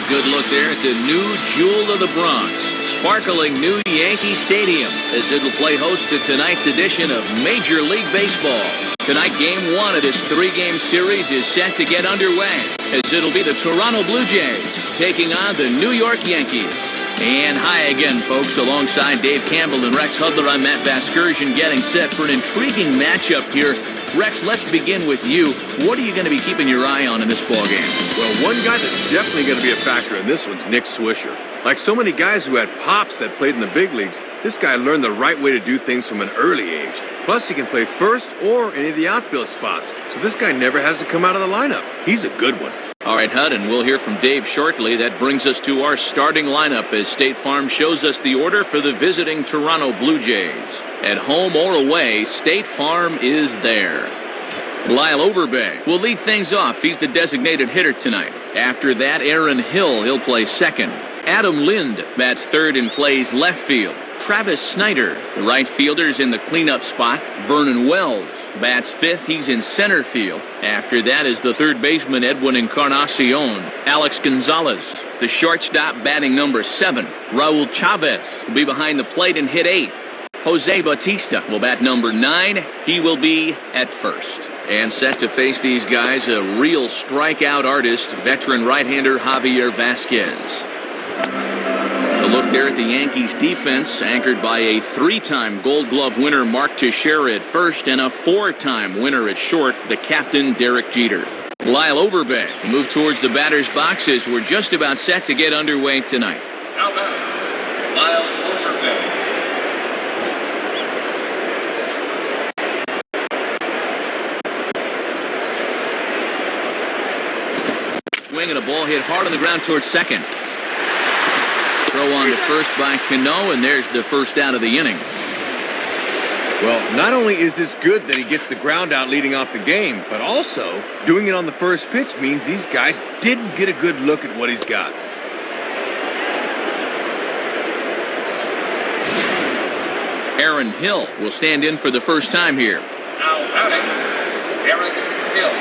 good look there at the new jewel of the Bronx, sparkling new Yankee Stadium, as it'll play host to tonight's edition of Major League Baseball. Tonight, Game 1 of this 3-game series is set to get underway, as it'll be the Toronto Blue Jays taking on the New York Yankees. And hi again, folks. Alongside Dave Campbell and Rex Hudler, I'm Matt Vasgersian, getting set for an intriguing matchup here. Rex, let's begin with you. What are you going to be keeping your eye on in this ballgame? Well, one guy that's definitely going to be a factor in this one's Nick Swisher. Like so many guys who had pops that played in the big leagues, this guy learned the right way to do things from an early age. Plus, he can play first or any of the outfield spots, so this guy never has to come out of the lineup. He's a good one. All right, Hud, and we'll hear from Dave shortly. That brings us to our starting lineup as State Farm shows us the order for the visiting Toronto Blue Jays. At home or away, State Farm is there. Lyle Overbay will lead things off. He's the designated hitter tonight. After that, Aaron Hill, he'll play second. Adam Lind bats third and plays left field. Travis Snyder, the right fielder's in the cleanup spot. Vernon Wells bats fifth. He's in center field. After that is the third baseman, Edwin Encarnacion. Alex Gonzalez, the shortstop, batting number 7. Raul Chavez will be behind the plate and hit 8th. Jose Bautista will bat number 9. He will be at first. And set to face these guys, a real strikeout artist, veteran right-hander Javier Vasquez. A look there at the Yankees defense, anchored by a 3-time Gold Glove winner Mark Teixeira at first and a 4-time winner at short, the captain Derek Jeter. Lyle Overbay move towards the batter's box as we're just about set to get underway tonight. Now batting, Lyle Overbay. Swing and a ball hit hard on the ground towards second. Throw on to first by Cano, and there's the first out of the inning. Well, not only is this good that he gets the ground out leading off the game, but also doing it on the first pitch means these guys didn't get a good look at what he's got. Aaron Hill will stand in for the first time here. Now batting, Aaron Hill.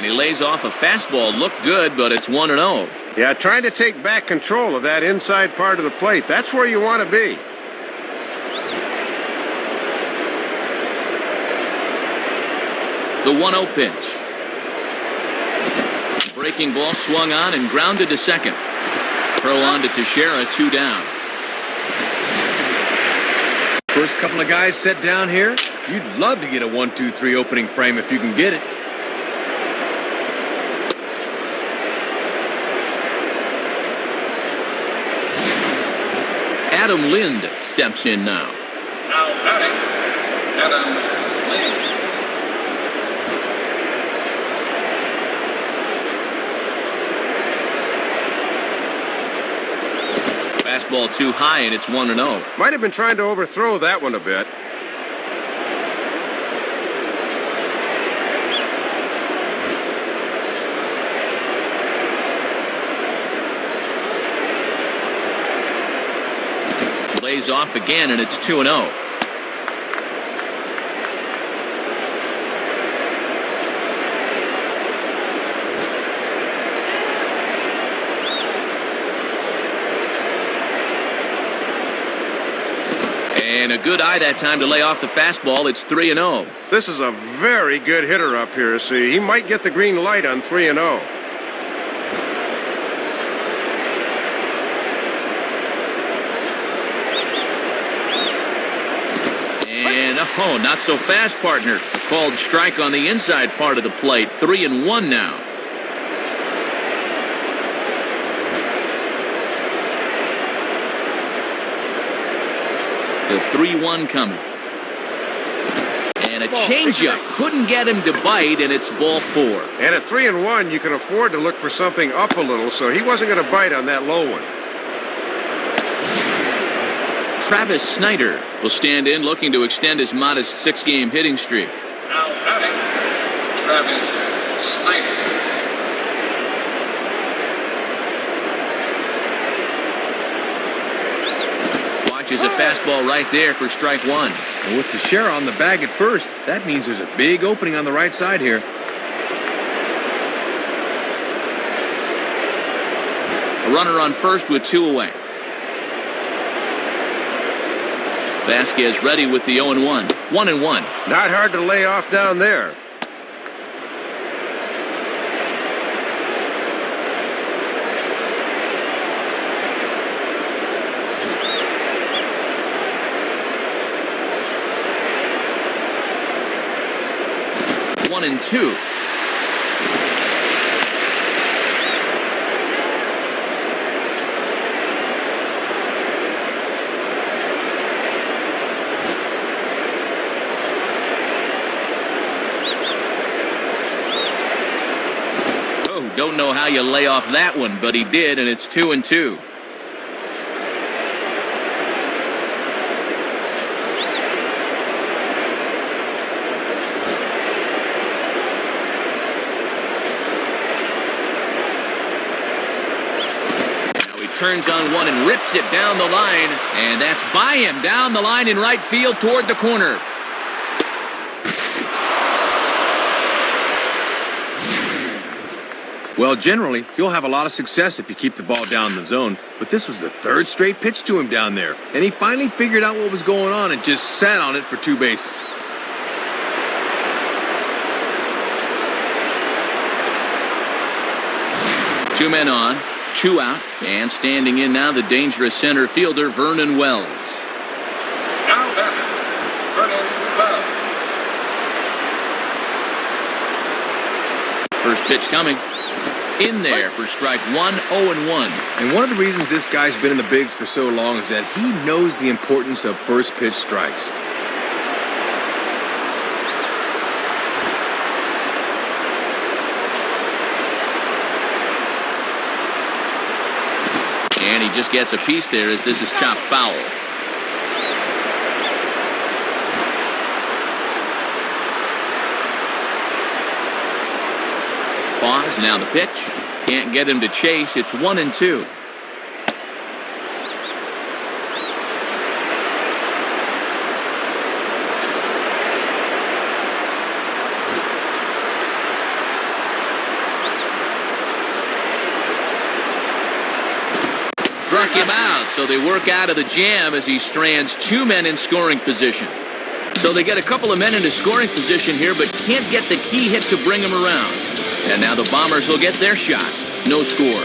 He lays off a fastball. Looked good, but it's 1-0. Yeah, trying to take back control of that inside part of the plate. That's where you want to be. The 1-0 pitch. Breaking ball swung on and grounded to second. Throw on to Teixeira, 2 down. First couple of guys set down here. You'd love to get a 1-2-3 opening frame if you can get it. Adam Lind steps in now. Now batting, Adam Lind. Fastball too high, and it's 1-0. Might have been trying to overthrow that one a bit. Lays off again, and it's 2-0. And a good eye that time to lay off the fastball. It's 3-0. This is a very good hitter up here, see. He might get the green light on 3-0. Oh, not so fast, partner. A called strike on the inside part of the plate. 3-1 now. The 3-1 coming. And a changeup. Couldn't get him to bite, and it's ball 4. And at 3-1, you can afford to look for something up a little, so he wasn't going to bite on that low one. Travis Snyder will stand in, looking to extend his modest 6-game hitting streak. Now batting, Travis Snyder. catches a fastball right there for strike one. And with Teixeira on the bag at first, that means there's a big opening on the right side here. A runner on first with 2 away. Vasquez ready with the 0-1. 1-1. Not hard to lay off down there. One and two. Oh, don't know how you lay off that one, but he did, and it's 2-2. Turns on one and rips it down the line, and that's by him down the line in right field toward the corner. Well, generally, you'll have a lot of success if you keep the ball down in the zone, but this was the third straight pitch to him down there, and he finally figured out what was going on and just sat on it for 2 bases. Two men on. 2 out, and standing in now the dangerous center fielder Vernon Wells. Now batting, Vernon Wells. First pitch coming. In there for strike one, 0-1. And one of the reasons this guy's been in the bigs for so long is that he knows the importance of first pitch strikes. And he just gets a piece there as this is chopped foul. Pause, now the pitch. Can't get him to chase. It's 1-2. Struck him out, so they work out of the jam as he strands 2 men in scoring position. So they get a couple of men into scoring position here, but can't get the key hit to bring him around. And now the Bombers will get their shot. No score.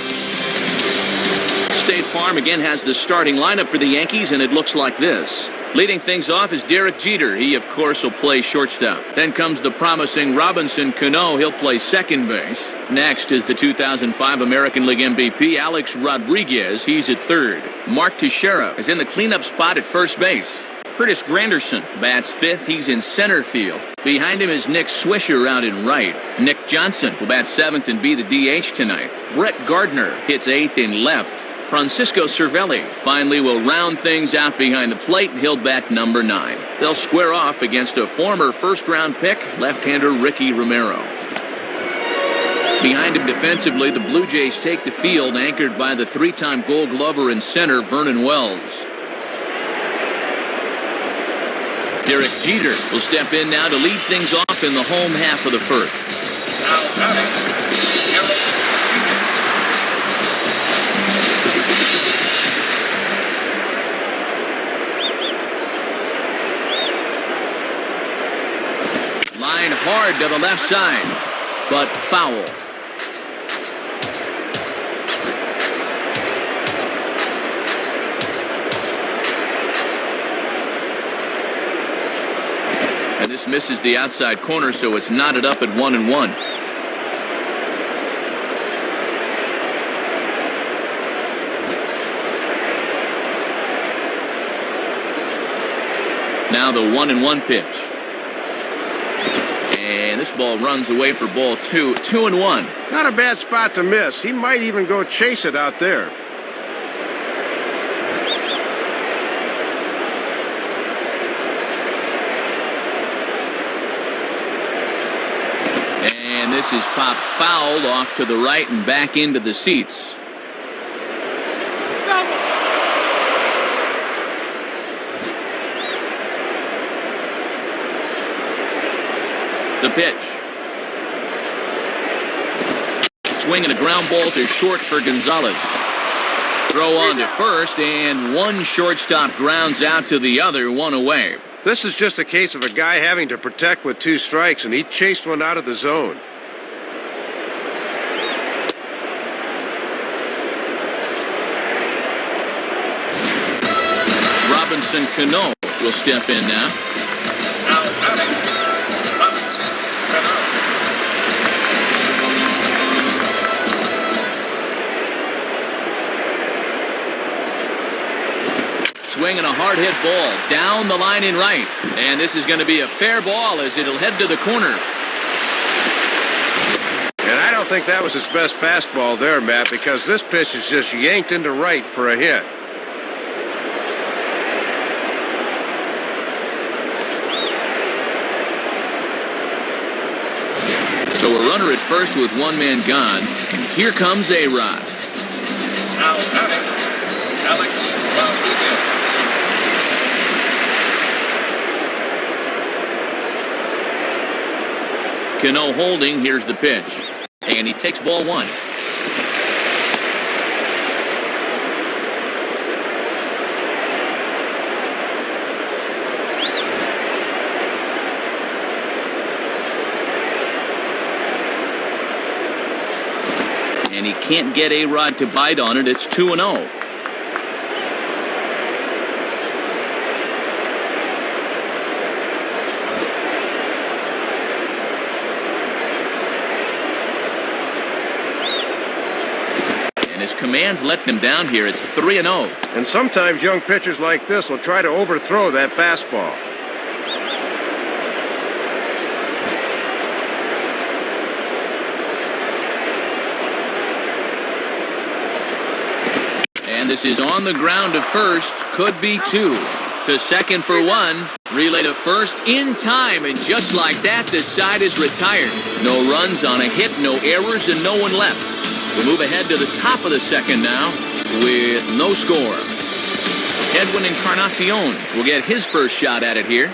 State Farm again has the starting lineup for the Yankees, and it looks like this. Leading things off is Derek Jeter. He, of course, will play shortstop. Then comes the promising Robinson Cano. He'll play second base. Next is the 2005 American League MVP, Alex Rodriguez. He's at third. Mark Teixeira is in the cleanup spot at first base. Curtis Granderson bats fifth. He's in center field. Behind him is Nick Swisher out in right. Nick Johnson will bat seventh and be the DH tonight. Brett Gardner hits eighth in left. Francisco Cervelli finally will round things out behind the plate. He'll bat number 9. They'll square off against a former first-round pick, left-hander Ricky Romero. Behind him defensively, the Blue Jays take the field, anchored by the 3-time Gold Glover in center, Vernon Wells. Derek Jeter will step in now to lead things off in the home half of the first. Now batting, Derek Jeter. Line hard to the left side, but foul. And this misses the outside corner, so it's knotted up at 1-1. Now the 1-1 pitch. And this ball runs away for ball 2. 2-1. Not a bad spot to miss. He might even go chase it out there. And this is popped foul off to the right and back into the seats. The pitch. Swing and a ground ball to short for Gonzalez. Throw on to first, and one shortstop grounds out to the other, one away. This is just a case of a guy having to protect with 2 strikes, and he chased one out of the zone. Robinson Cano will step in now. Now batting, Robinson Cano. Swing and a hard hit ball down the line in right. And this is going to be a fair ball as it'll head to the corner. And I don't think that was his best fastball there, Matt, because this pitch is just yanked into right for a hit. So a runner at first with 1 man gone. And here comes A-Rod. Now batting, Alex Rodriguez. Cano holding. Here's the pitch. And he takes ball 1. And he can't get A-Rod to bite on it. It's 2-0. And his commands let him down here. It's 3-0. And sometimes young pitchers like this will try to overthrow that fastball. And this is on the ground to first. Could be 2. To second for 1. Relay to first in time. And just like that, the side is retired. No runs on a hit, no errors, and no one left. We'll move ahead to the top of the second now with no score. Edwin Encarnacion will get his first shot at it here.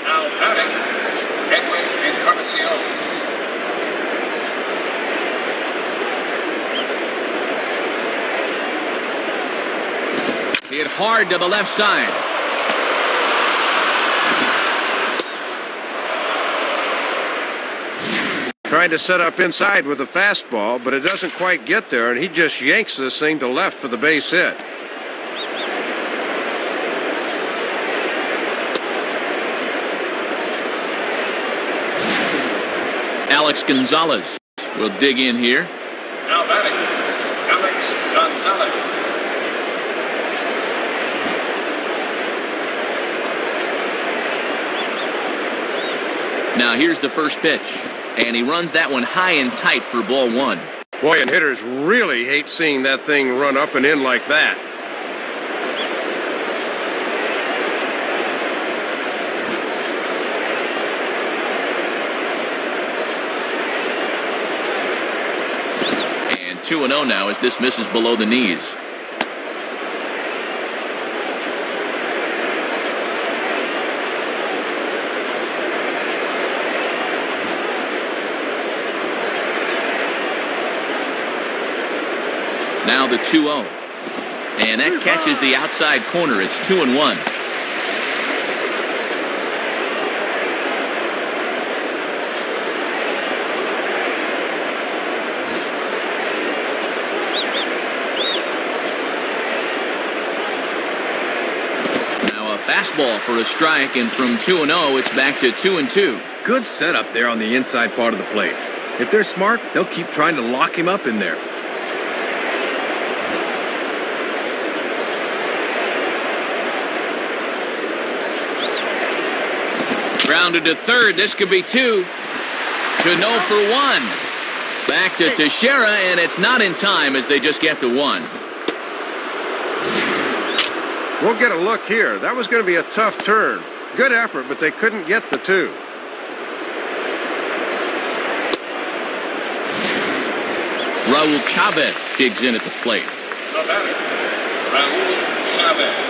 Now batting, Edwin Encarnacion. Hit hard to the left side. Trying to set up inside with a fastball, but it doesn't quite get there, and he just yanks this thing to left for the base hit. Alex Gonzalez will dig in here. Now batting, Alex Gonzalez. Now here's the first pitch. And he runs that one high and tight for ball 1. Boy, and hitters really hate seeing that thing run up and in like that. And 2-0 now as this misses below the knees. Now the 2-0. And that catches the outside corner. It's 2-1. Now a fastball for a strike, and from 2-0, it's back to 2-2. Good setup there on the inside part of the plate. If they're smart, they'll keep trying to lock him up in there. Grounded to third. This could be 2. Cano for 1. Back to Teixeira, and it's not in time as they just get the 1. We'll get a look here. That was going to be a tough turn. Good effort, but they couldn't get the 2. Raul Chavez digs in at the plate. The batter, Raul Chavez.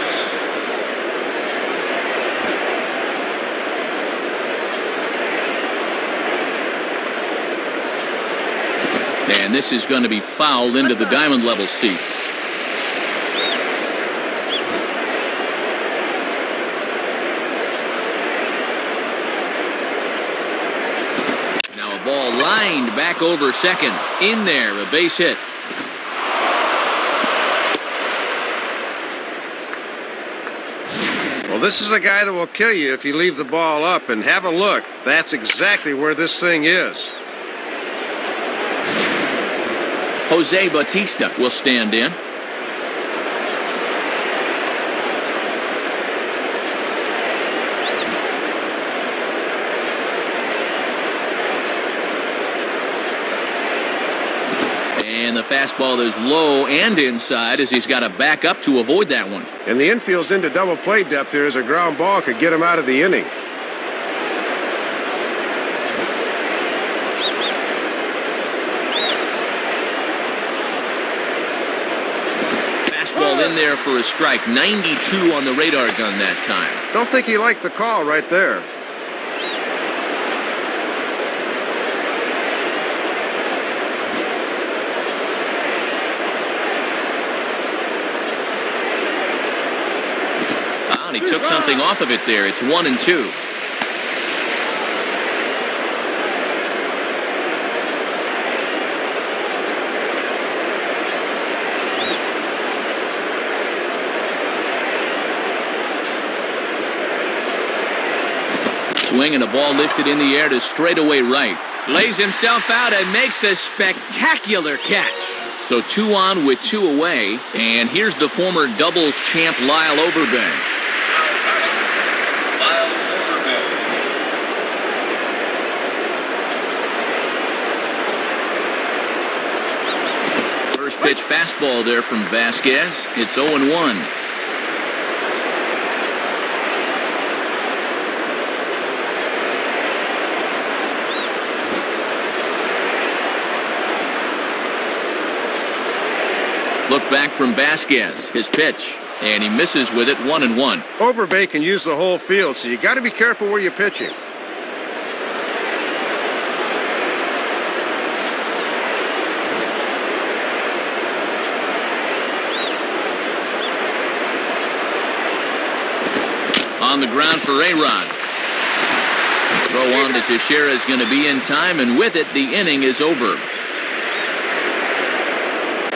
And this is going to be fouled into the diamond level seats. Now a ball lined back over second. In there, a base hit. Well, this is a guy that will kill you if you leave the ball up, and have a look. That's exactly where this thing is. Jose Bautista will stand in. And the fastball is low and inside as he's got to back up to avoid that one. And the infield's into double play depth there as a ground ball could get him out of the inning. Fastball in there for a strike. 92 on the radar gun that time. Don't think he liked the call right there. And he took something off of it there. It's 1-2. Swing and a ball lifted in the air to straightaway right. Lays himself out and makes a spectacular catch. So 2 on with 2 away. And here's the former doubles champ Lyle Overbay. First pitch fastball there from Vasquez. It's 0-1. Look back from Vasquez. His pitch. And he misses with it. 1-1. Overbay can use the whole field, so you got to be careful where you're pitching. On the ground for A-Rod. Throw on to Teixeira is going to be in time, and with it, the inning is over.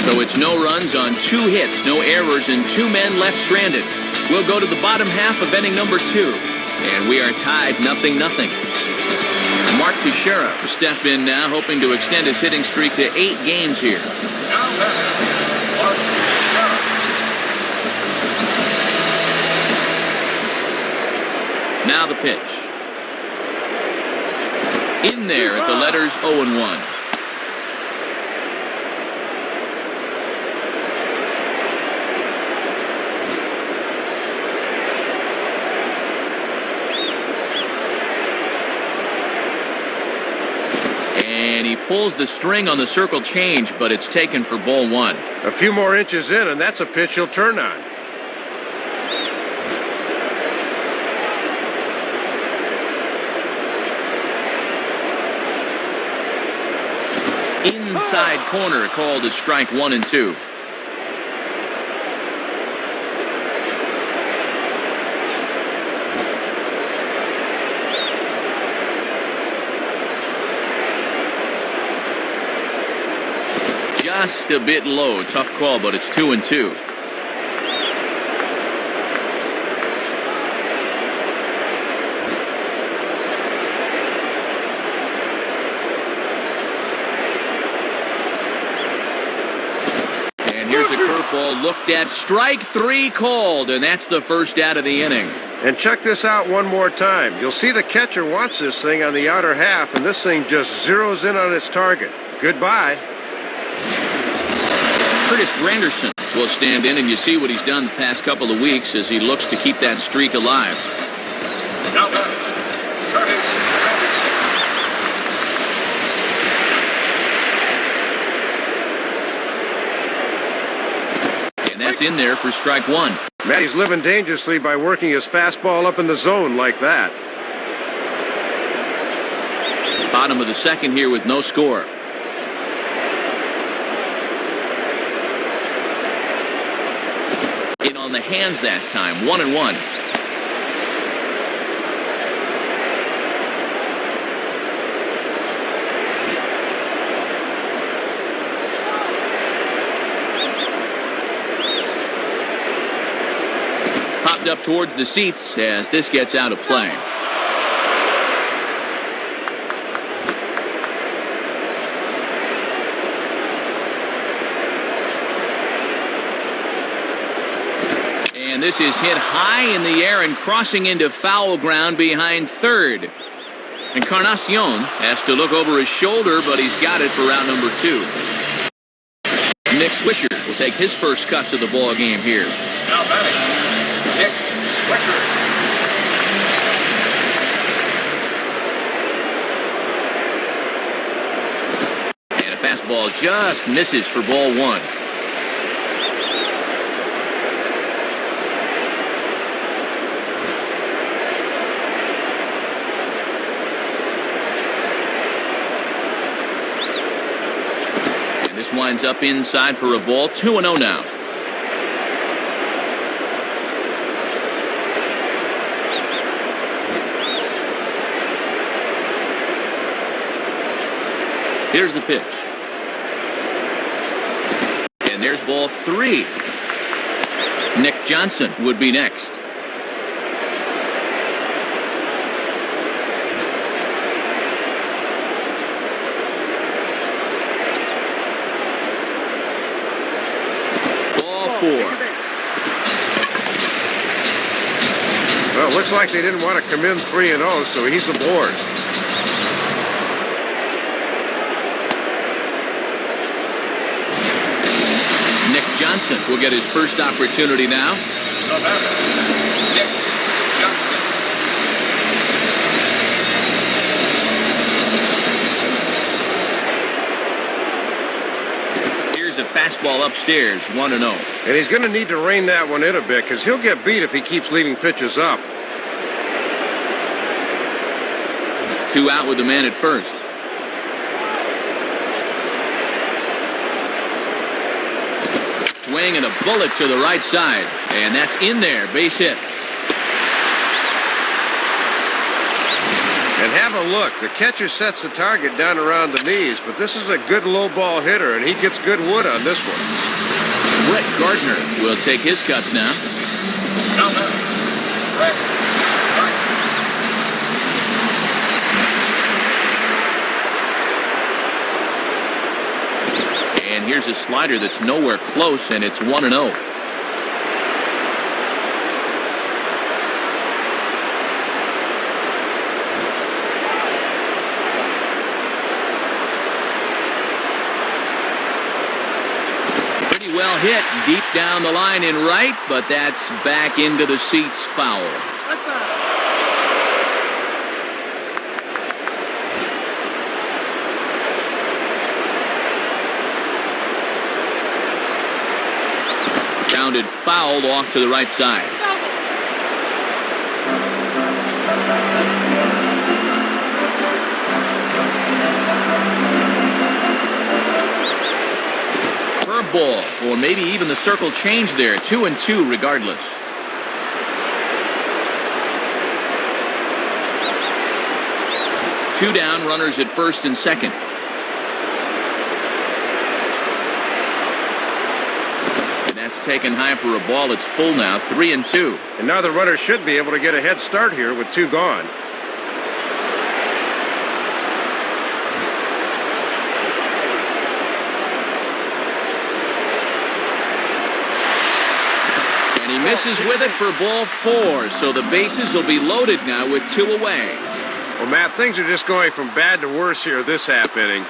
So it's no runs on 2 hits, no errors, and 2 men left stranded. We'll go to the bottom half of inning number 2, and we are tied 0-0. Mark Teixeira will step in now, hoping to extend his hitting streak to 8 games here. Now the pitch. In there at the letters 0-1. And he pulls the string on the circle change, but it's taken for ball 1. A few more inches in, and that's a pitch he'll turn on. Inside corner called as strike 1 and 2. Just a bit low. Tough call, but it's 2-2. Here's a curveball looked at. Strike 3 called, and that's the first out of the inning. And check this out one more time. You'll see the catcher wants this thing on the outer half, and this thing just zeroes in on its target. Goodbye. Curtis Granderson will stand in, and you see what he's done the past couple of weeks as he looks to keep that streak alive. Now batting, Curtis Granderson. And that's in there for strike 1. Matty's living dangerously by working his fastball up in the zone like that. Bottom of the second here with no score. the hands that time. 1-1. Popped up towards the seats as this gets out of play. And this is hit high in the air and crossing into foul ground behind third. Encarnacion has to look over his shoulder, but he's got it for round number 2. Nick Swisher will take his first cuts of the ball game here. Now batting, Nick Swisher. And a fastball just misses for ball 1. This winds up inside for a ball. 2-0 now. Here's the pitch. And there's ball 3. Nick Johnson would be next. Well, it looks like they didn't want to come in 3-0, so he's aboard. Nick Johnson will get his first opportunity now. Nick Johnson. Here's a fastball upstairs, 1-0. And he's going to need to rein that one in a bit because he'll get beat if he keeps leaving pitches up. 2 out with the man at first. Swing and a bullet to the right side. And that's in there. Base hit. And have a look. The catcher sets the target down around the knees, but this is a good low ball hitter, and he gets good wood on this one. Brett Gardner will take his cuts now. Now batting, Brett Gardner. And here's a slider that's nowhere close, and it's 1-0. Well hit deep down the line in right, but that's back into the seats, foul. Grounded fouled off to the right side. Ball, or maybe even the circle change there. 2-2 regardless. Two down, runners at first and second. And that's taken high for a ball. It's full now. 3-2. And now the runner should be able to get a head start here with 2 gone. Misses with it for ball 4, so the bases will be loaded now with 2 away. Well, Matt, things are just going from bad to worse here this half inning.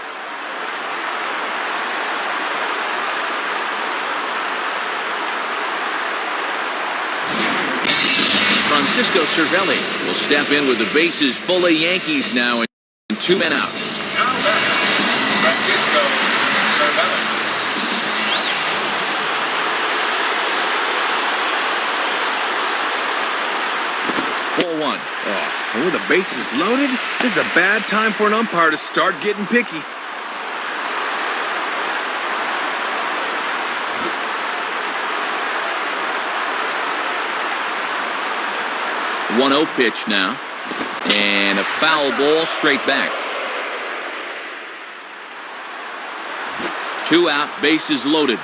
Francisco Cervelli will step in with the bases full of Yankees now and 2 men out. Now batting, Francisco Cervelli. Ball 1. And with the bases loaded, this is a bad time for an umpire to start getting picky. 1-0 pitch now. And a foul ball straight back. 2 out, bases loaded.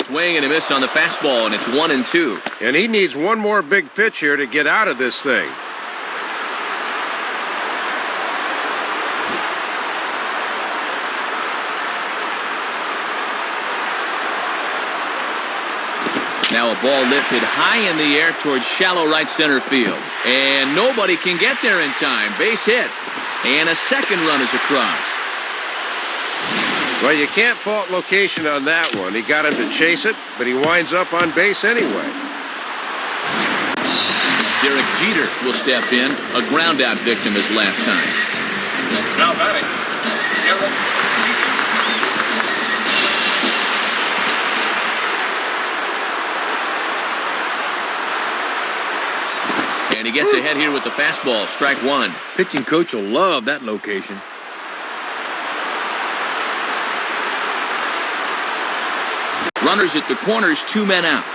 Swing and a miss on the fastball, and it's 1-2. And he needs one more big pitch here to get out of this thing. Now a ball lifted high in the air towards shallow right center field. And nobody can get there in time. Base hit. And a second run is across. Well, you can't fault location on that one. He got him to chase it, but he winds up on base anyway. Derek Jeter will step in. A ground out victim his last time. Now batting, Derek Jeter. And he gets ahead here with the fastball. Strike 1. Pitching coach will love that location. Runners at the corners, 2 men out.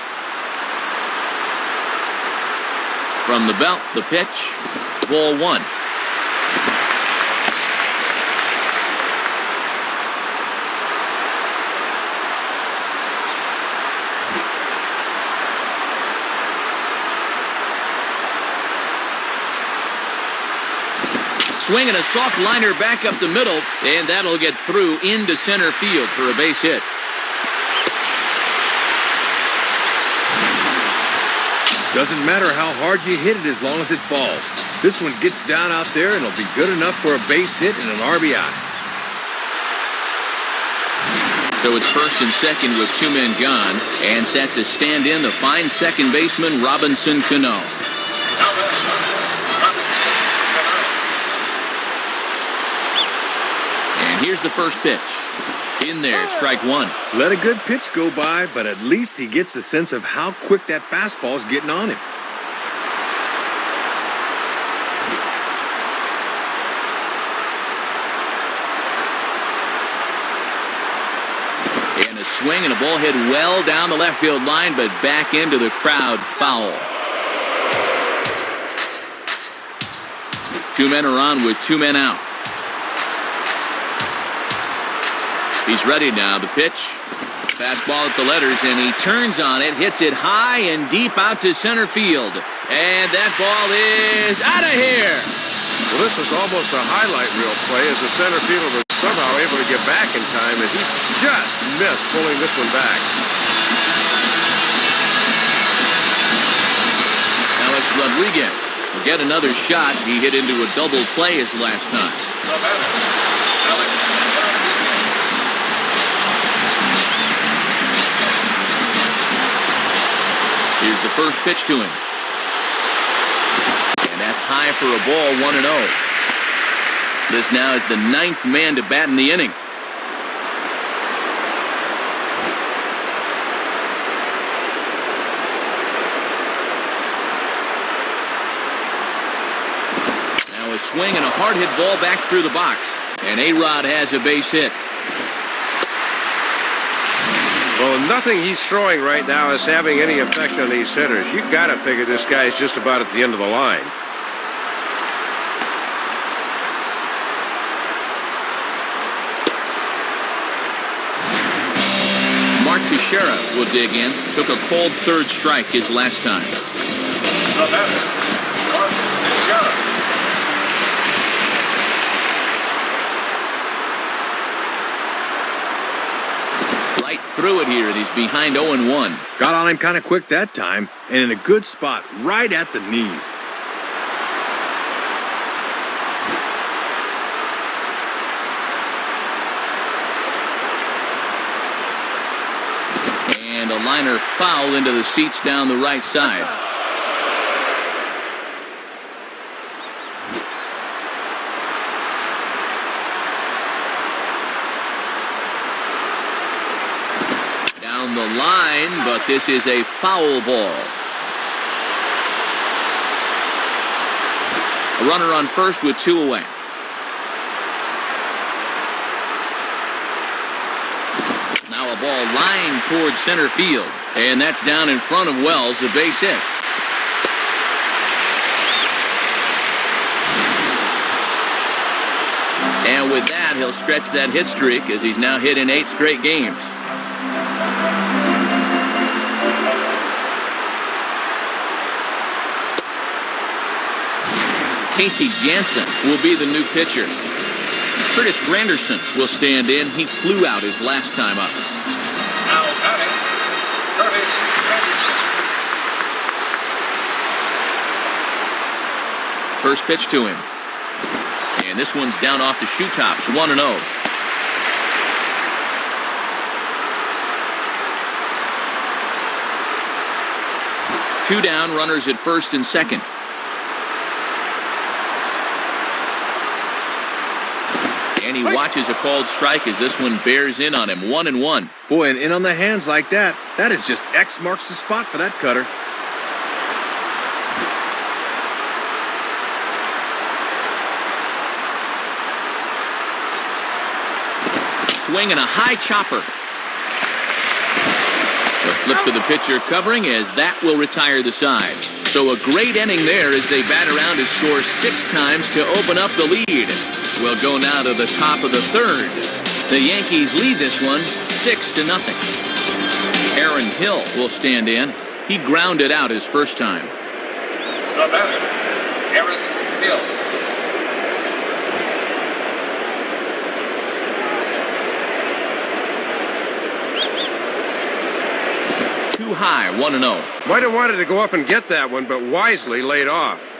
From the belt, the pitch. Ball 1. Swing and a soft liner back up the middle, and that'll get through into center field for a base hit. Doesn't matter how hard you hit it as long as it falls. This one gets down out there and it'll be good enough for a base hit and an RBI. So it's first and second with 2 men gone, and set to stand in the fine second baseman Robinson Cano. And here's the first pitch. In there, strike 1. Let a good pitch go by, but at least he gets the sense of how quick that fastball's getting on him. And a swing and a ball hit well down the left field line, but back into the crowd, foul. 2 men are on with 2 men out. He's ready now. The pitch. Fastball at the letters, and he turns on it, hits it high and deep out to center field. And that ball is out of here. Well, this was almost a highlight reel play as the center fielder was somehow able to get back in time, and he just missed pulling this one back. Alex Rodriguez will get another shot. He hit into a double play his last time. The batter, Alex Rodriguez. Here's the first pitch to him. And that's high for a ball, 1-0. This now is the 9th man to bat in the inning. Now a swing and a hard hit ball back through the box. And A-Rod has a base hit. Well, nothing he's throwing right now is having any effect on these hitters. You got to figure this guy is just about at the end of the line. Mark Teixeira will dig in. Took a cold third strike his last time. The batter, Mark Teixeira. Through it here, and he's behind 0-1. Got on him kind of quick that time, and in a good spot, right at the knees. And a liner foul into the seats down the right side. Down the line, but this is a foul ball. A runner on first with 2 away. Now a ball lined towards center field. And that's down in front of Wells, a base hit. And with that, he'll stretch that hit streak as he's now hit in 8 straight games. Casey Jansen will be the new pitcher. Curtis Granderson will stand in. He flew out his last time up. Now batting, Curtis Granderson. First pitch to him. And this one's down off the shoe tops, 1-0. Two down, runners at first and second. And he watches a called strike as this one bears in on him, 1-1. Boy, and in on the hands like that, that is just X marks the spot for that cutter. Swing and a high chopper. The flip to the pitcher covering as that will retire the side. So a great inning there as they bat around to score 6 times to open up the lead. We'll go now to the top of the third. The Yankees lead this one 6-0. Aaron Hill will stand in. He grounded out his first time. The batter, Aaron Hill. Too high, 1-0. Might have wanted to go up and get that one, but wisely laid off.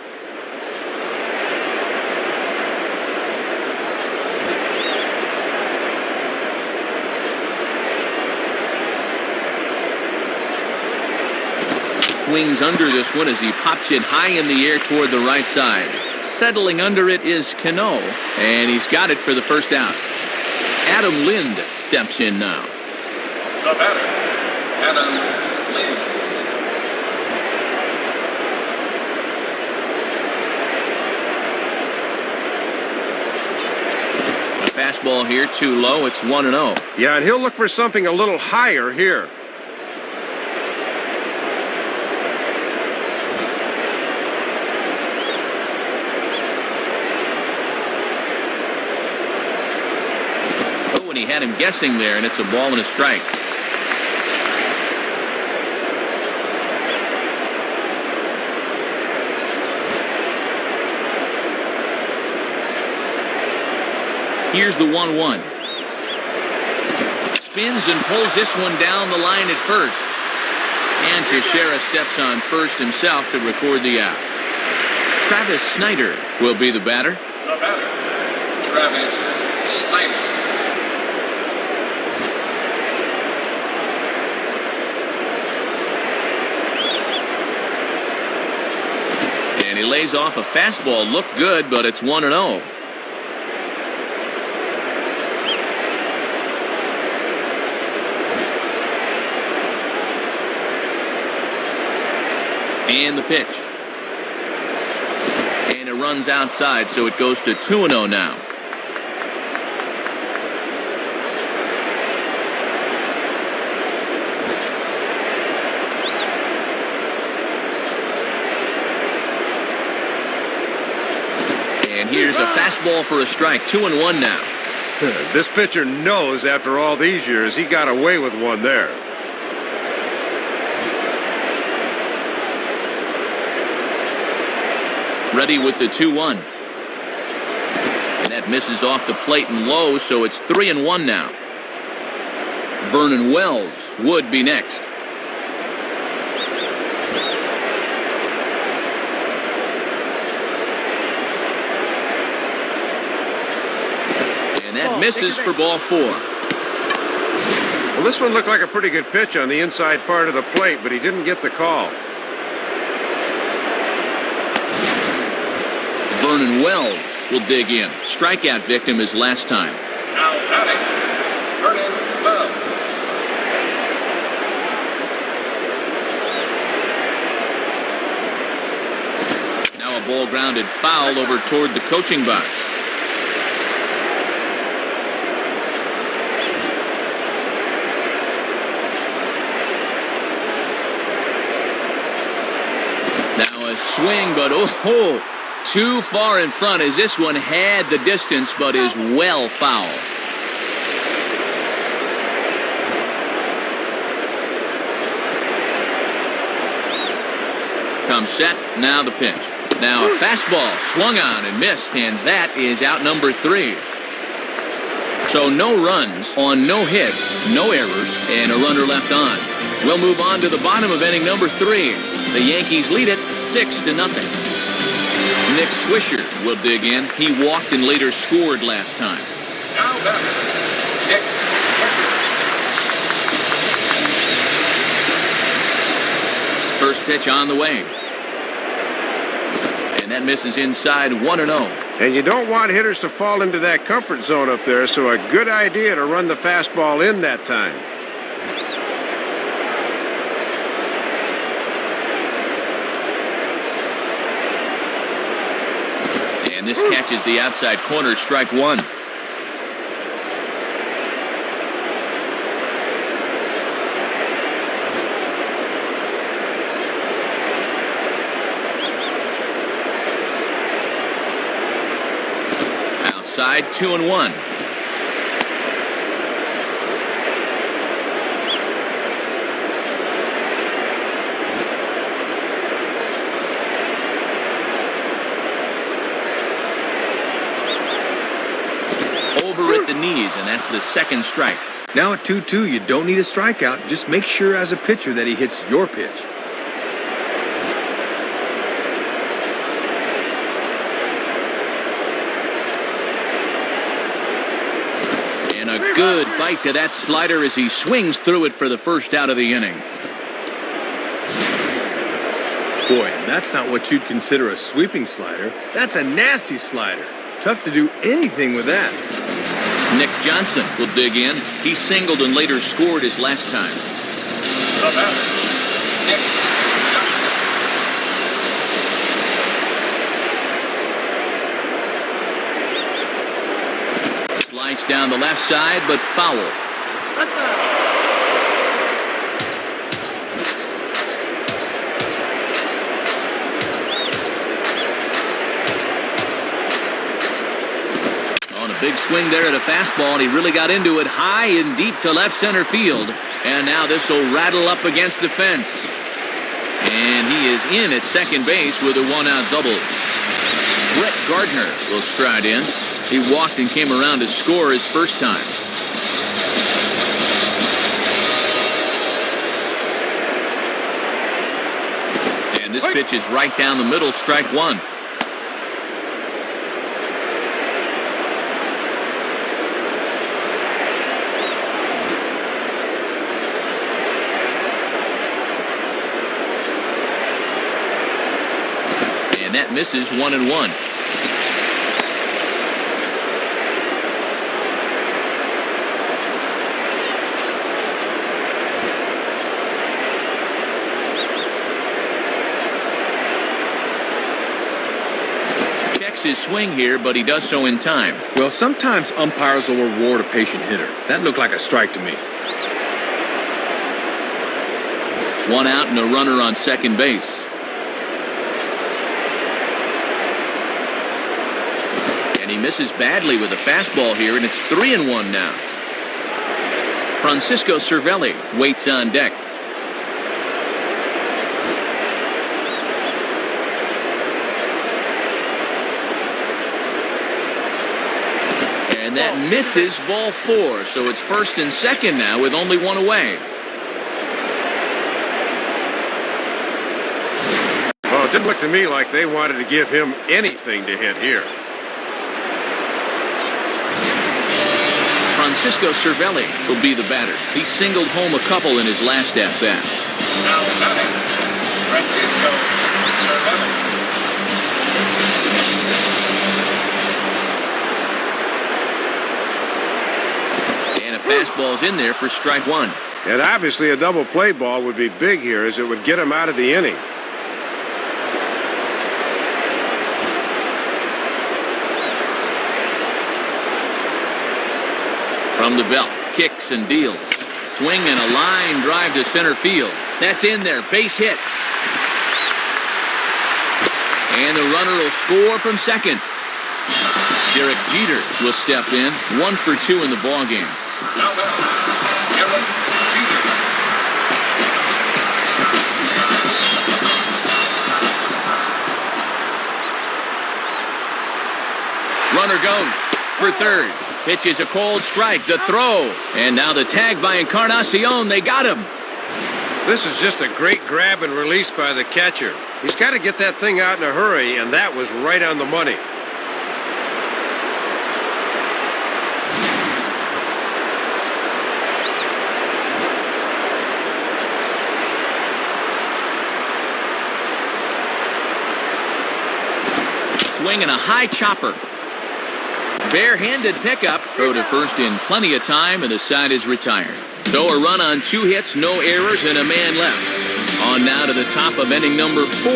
Swings under this one as he pops it high in the air toward the right side. Settling under it is Cano, and he's got it for the first out. Adam Lind steps in now. The batter, Adam Lind. A fastball here, too low. It's 1-0. Yeah, and he'll look for something a little higher here. And he had him guessing there, and it's a ball and a strike. Here's the 1-1. Spins and pulls this one down the line at first. And Teixeira steps on first himself to record the out. Travis Snyder will be the batter. The batter, Travis Snyder. And he lays off a fastball. Looked good, but it's 1-0. And the pitch. And it runs outside, so it goes to 2-0 now. And here's a fastball for a strike. 2-1 now. This pitcher knows after all these years he got away with one there. Ready with the 2-1. And that misses off the plate and low, so it's 3-1 now. Vernon Wells would be next. And that misses for ball 4. Well, this one looked like a pretty good pitch on the inside part of the plate, but he didn't get the call. Vernon Wells will dig in. Strikeout victim his last time. Now batting, Vernon Wells. Now a ball grounded foul over toward the coaching box. Now a swing, but oh, too far in front as this one had the distance, but is well foul. Comes set, now the pitch. Now a fastball swung on and missed, and that is out number 3. So no runs on no hits, no errors, and a runner left on. We'll move on to the bottom of inning number 3. The Yankees lead it 6-0. Nick Swisher will dig in. He walked and later scored last time. Now batter, Nick Swisher. First pitch on the way. And that misses inside 1-0. And you don't want hitters to fall into that comfort zone up there, so a good idea to run the fastball in that time. And this catches the outside corner, strike 1. Outside, 2-1. Over at the knees, and that's the second strike. Now at 2-2, you don't need a strikeout. Just make sure as a pitcher that he hits your pitch. And a good bite to that slider as he swings through it for the first out of the inning. Boy, and that's not what you'd consider a sweeping slider. That's a nasty slider. Tough to do anything with that. Nick Johnson will dig in. He singled and later scored his last time. The batter, Nick Johnson. Slice down the left side, but foul. Big swing there at a fastball, and he really got into it high and deep to left center field. And now this will rattle up against the fence. And he is in at second base with a one-out double. Brett Gardner will stride in. He walked and came around to score his first time. And this pitch is right down the middle, strike 1. And that misses 1-1. Checks his swing here, but he does so in time. Well, sometimes umpires will reward a patient hitter. That looked like a strike to me. One out and a runner on second base. He misses badly with a fastball here, and it's 3-1 now. Francisco Cervelli waits on deck. And that misses ball 4, so it's first and second now with only one away. Well, it didn't look to me like they wanted to give him anything to hit here. Francisco Cervelli will be the batter. He singled home a couple in his last at-bat. Now batting, Francisco Cervelli. And a fastball's in there for strike 1. And obviously a double play ball would be big here, as it would get him out of the inning. From the belt, kicks and deals. Swing and a line drive to center field. That's in there, base hit. And the runner will score from second. Derek Jeter will step in, 1 for 2 in the ballgame. Now batting, Derek Jeter. Runner goes for third. Pitch is a cold strike. The throw. And now the tag by Encarnacion. They got him. This is just a great grab and release by the catcher. He's got to get that thing out in a hurry, and that was right on the money. Swing and a high chopper. Barehanded pickup. Throw to first in plenty of time, and the side is retired. So a run on 2 hits, no errors, and a man left. On now to the top of inning number 4.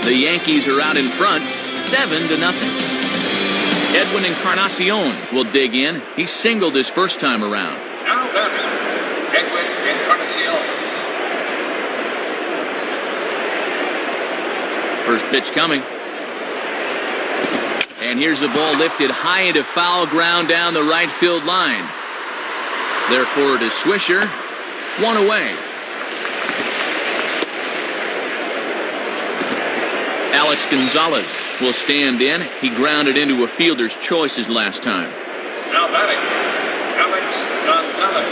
The Yankees are out in front, 7-0. Edwin Encarnacion will dig in. He singled his first time around. Now batting, Edwin Encarnacion. First pitch coming. And here's the ball lifted high into foul ground down the right field line. Therefore, to Swisher, 1 away. Alex Gonzalez will stand in. He grounded into a fielder's choice his last time. Now batting, Alex Gonzalez.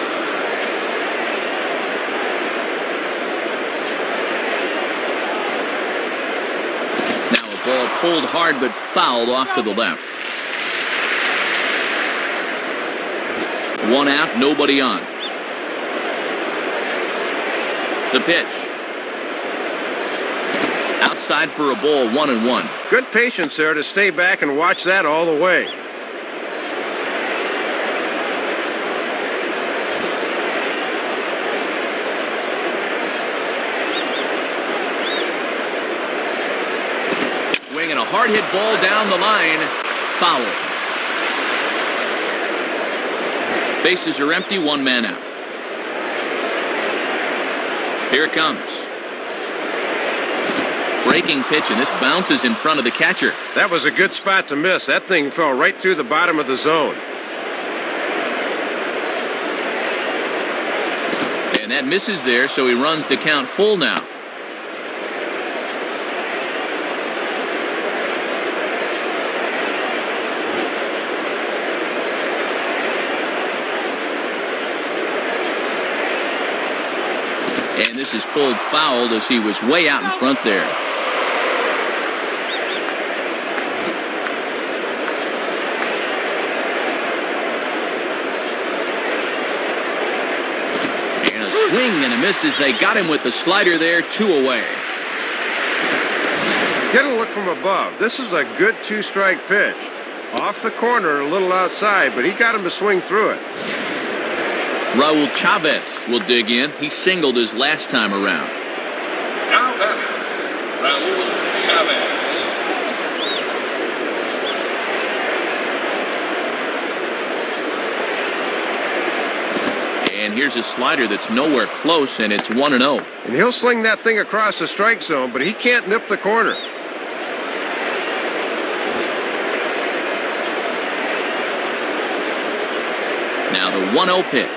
Now a ball pulled hard but fouled off to the left. 1 out, nobody on. The pitch. Outside for a ball, 1-1. Good patience there to stay back and watch that all the way. Swinging a hard hit ball down the line. Foul. Bases are empty, 1 man out. Here it comes. Breaking pitch, and this bounces in front of the catcher. That was a good spot to miss. That thing fell right through the bottom of the zone. And that misses there, so he runs the count full now. And this is pulled foul as he was way out in front there. And a swing and a miss as they got him with the slider there, 2 away. Get a look from above. This is a good 2-strike pitch. Off the corner, a little outside, but he got him to swing through it. Raul Chavez will dig in. He singled his last time around. Now batting, Raul Chavez. And here's a slider that's nowhere close, and it's 1-0. And he'll sling that thing across the strike zone, but he can't nip the corner. Now the 1-0 pitch.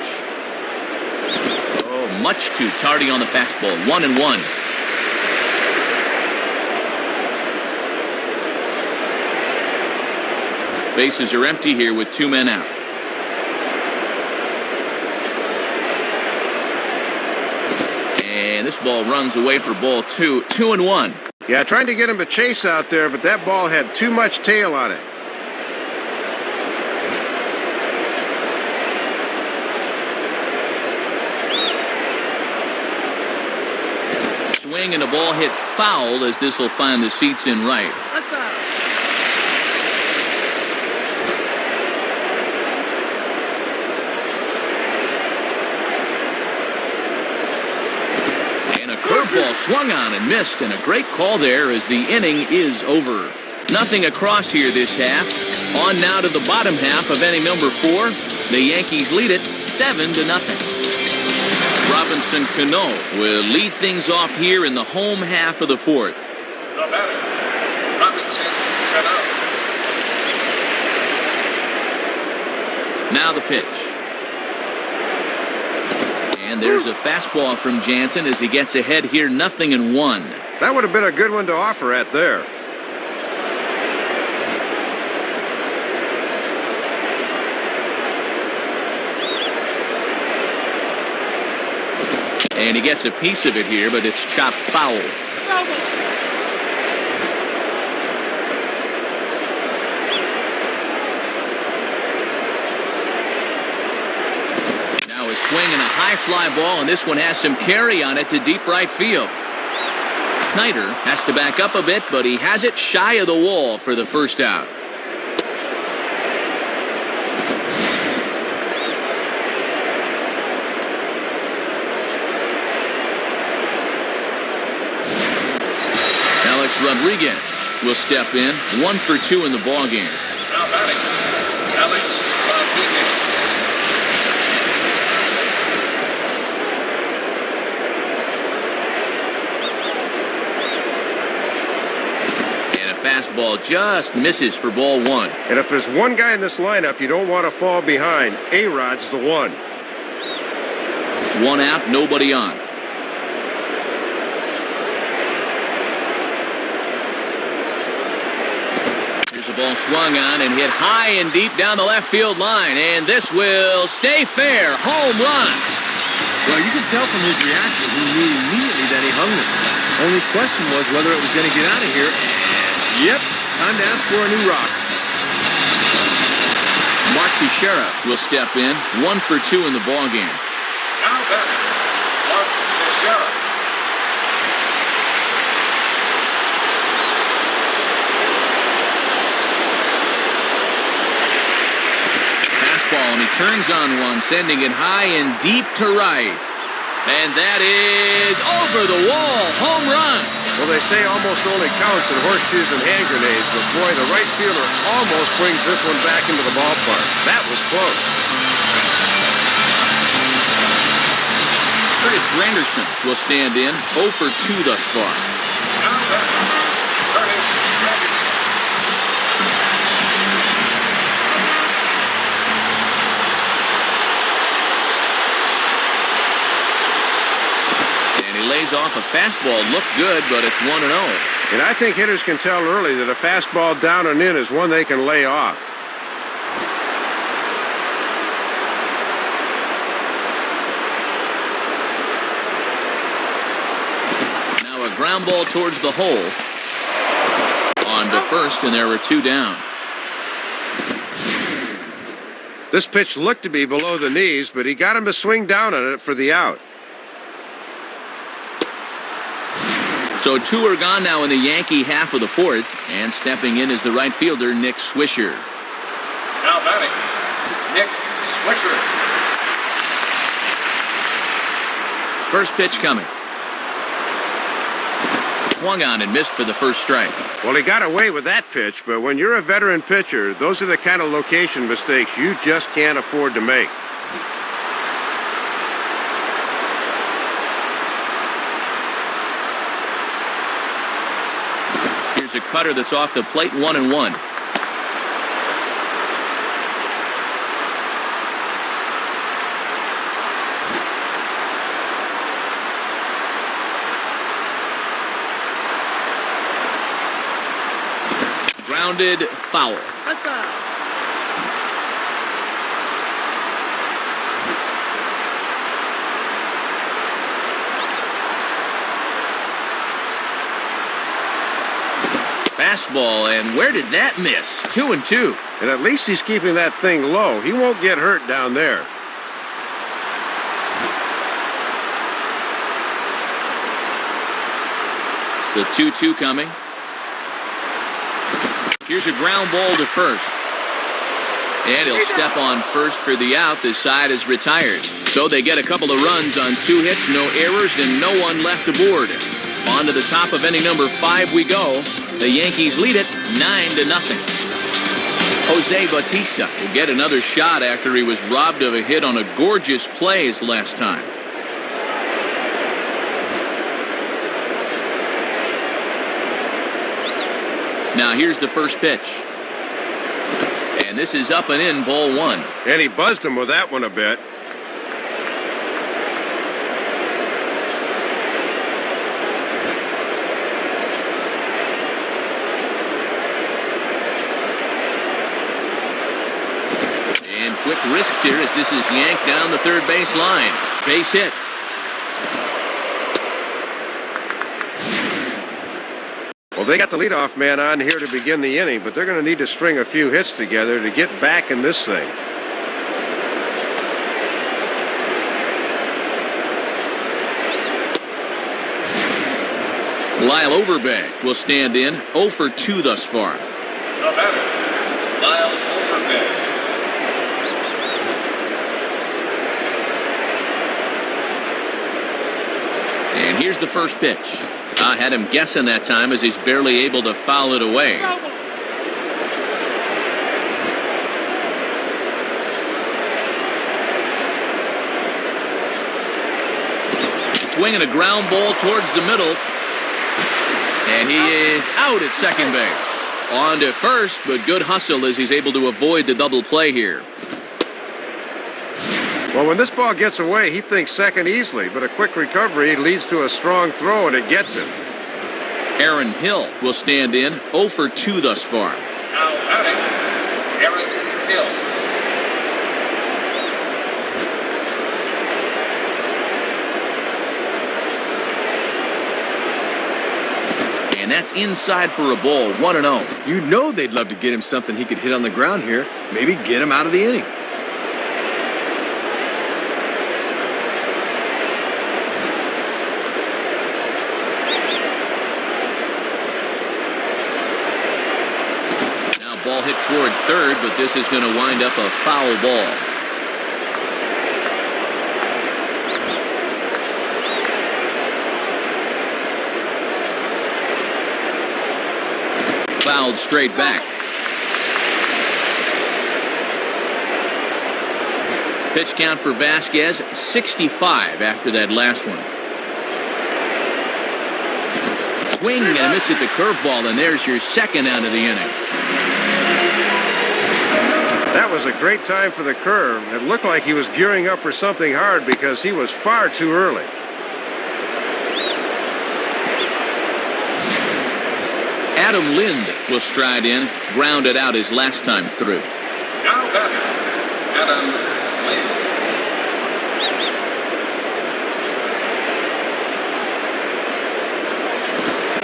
Oh, much too tardy on the fastball. 1-1. Bases are empty here with 2 men out. And this ball runs away for ball 2. 2-1. Yeah, trying to get him to chase out there, but that ball had too much tail on it. Swing and a ball hit foul as this will find the seats in right. And a curveball swung on and missed, and a great call there as the inning is over. Nothing across here this half. On now to the bottom half of inning number 4. The Yankees lead it 7-0. Robinson Cano will lead things off here in the home half of the 4th. The batter, Robinson Cano. Now the pitch. And there's a fastball from Jansen as he gets ahead here, 0-1. That would have been a good one to offer at there. And he gets a piece of it here, but it's chopped foul. Now a swing and a high fly ball, and this one has some carry on it to deep right field. Snyder has to back up a bit, but he has it shy of the wall for the first out. Rodriguez will step in, 1 for 2 in the ballgame. Now batting, Alex Rodriguez. And a fastball just misses for ball 1. And if there's one guy in this lineup you don't want to fall behind, A-Rod's the one. 1 out, nobody on. The ball swung on and hit high and deep down the left field line, and this will stay fair. Home run. Well, you can tell from his reaction he knew immediately that he hung this one. Only question was whether it was going to get out of here. And yep, time to ask for a new rock. Mark Teixeira will step in, 1 for 2 in the ballgame. Now batting, Mark Teixeira. And he turns on one, sending it high and deep to right. And that is over the wall. Home run. Well, they say almost only counts in horseshoes and hand grenades, but boy, the right fielder almost brings this one back into the ballpark. That was close. Curtis Granderson will stand in, 0 for 2 thus far. Now batting, Curtis Granderson. Lays off a fastball, looked good, but it's 1-0. And I think hitters can tell early that a fastball down and in is one they can lay off. Now a ground ball towards the hole. On to first, and there were 2 down. This pitch looked to be below the knees, but he got him to swing down on it for the out. So 2 are gone now in the Yankee half of the 4th, and stepping in is the right fielder, Nick Swisher. Now batting, Nick Swisher. First pitch coming. Swung on and missed for the first strike. Well, he got away with that pitch, but when you're a veteran pitcher, those are the kind of location mistakes you just can't afford to make. A cutter that's off the plate, 1-1. Grounded foul. Fastball, and where did that miss? 2-2. And at least he's keeping that thing low. He won't get hurt down there. The 2-2 coming. Here's a ground ball to first. And he'll step on first for the out. This side is retired. So they get a couple of runs on 2 hits, no errors, and no one left aboard. On to the top of inning number 5 we go. The Yankees lead it 9-0. Jose Bautista will get another shot after he was robbed of a hit on a gorgeous play his last time. Now here's the first pitch. And this is up and in, ball one. And he buzzed him with that one a bit. And quick risks here as this is yanked down the third base line. Base hit. Well, they got the leadoff man on here to begin the inning, but they're going to need to string a few hits together to get back in this thing. Lyle Overbeck will stand in, 0 for 2 thus far. The batter, Lyle Overbeck. And here's the first pitch. I had him guessing that time as he's barely able to foul it away. Swinging a ground ball towards the middle. And he is out at second base. On to first, but good hustle as he's able to avoid the double play here. Well, when this ball gets away, he thinks second easily, but a quick recovery leads to a strong throw, and it gets him. Aaron Hill will stand in, 0 for 2 thus far. Now batting, Aaron Hill. And that's inside for a ball, 1-0. You know they'd love to get him something he could hit on the ground here. Maybe get him out of the inning. Ball hit toward third, but this is going to wind up a foul ball. Fouled straight back. Pitch count for Vasquez, 65 after that last one. Swing and a miss at the curveball, and there's your second out of the inning. That was a great time for the curve. It looked like he was gearing up for something hard because he was far too early. Adam Lind will stride in, grounded out his last time through. Now batting, Adam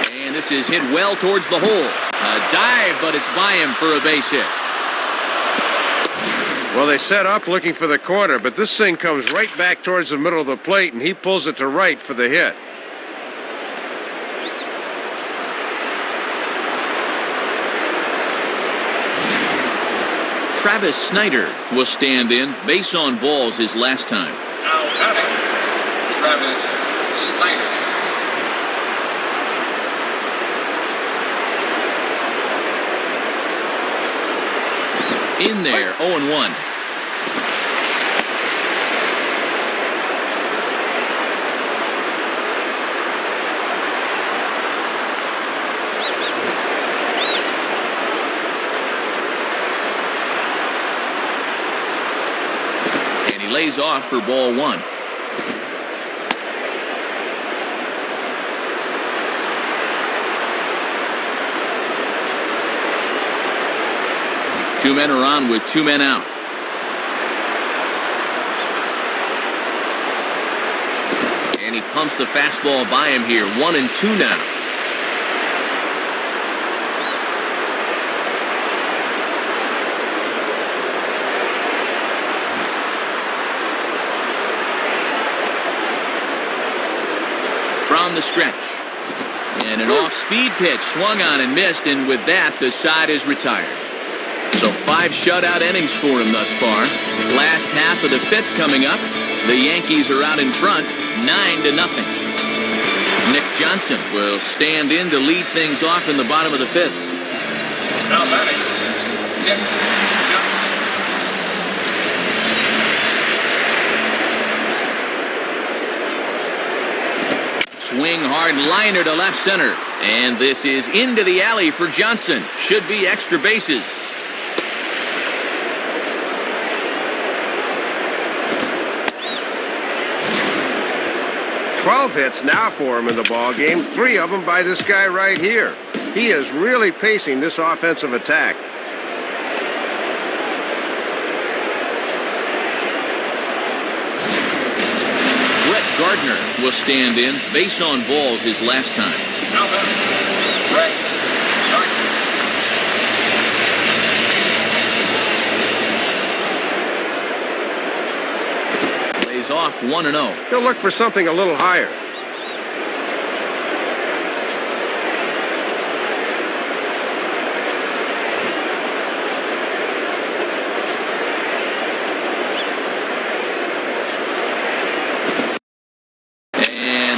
Lind. And this is hit well towards the hole. A dive, but it's by him for a base hit. Well, they set up looking for the corner, but this thing comes right back towards the middle of the plate, and he pulls it to right for the hit. Travis Snyder will stand in, base on balls his last time. Now batting, Travis Snyder. In there, 0-1. And he lays off for ball one. Two men are on with 2 men out. And he pumps the fastball by him here. 1-2 now. From the stretch. And an off-speed pitch swung on and missed, and with that, the side is retired. So 5 shutout innings for him thus far. Last half of the 5th coming up. The Yankees are out in front, 9-0. Nick Johnson will stand in to lead things off in the bottom of the 5th. Now batting, Nick Johnson. Swing hard liner to left center. And this is into the alley for Johnson. Should be extra bases. "12 hits now for him in the ball game, 3 of them by this guy right here. He is really pacing this offensive attack." Gardner will stand in. Base on balls his last time. Now batting, Greg Gardner. Lays off 1-0. He'll look for something a little higher.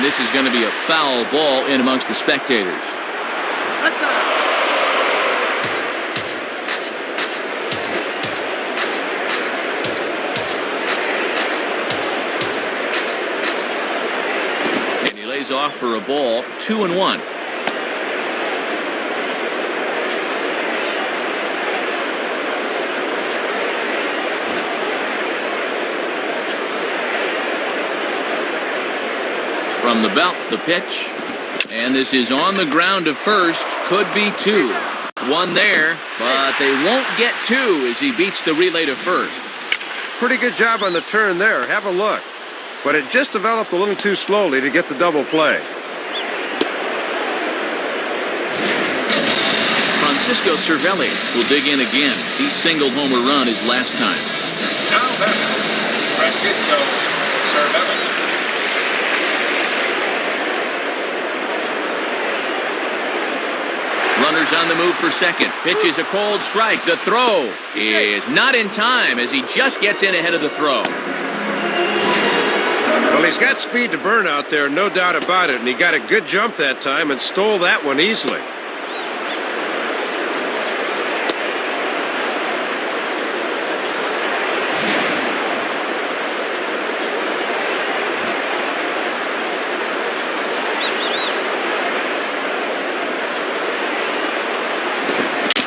This is going to be a foul ball in amongst the spectators. And he lays off for a ball, 2-1. From the belt, the pitch. And this is on the ground to first. Could be 2. 1 there, but they won't get 2 as he beats the relay to first. Pretty good job on the turn there. Have a look. But it just developed a little too slowly to get the double play. Francisco Cervelli will dig in again. He singled home a run his last time. Now batting, Francisco Cervelli. Runners on the move for second. Pitch is a cold strike. The throw is not in time as he just gets in ahead of the throw. Well, he's got speed to burn out there, no doubt about it, and he got a good jump that time and stole that one easily.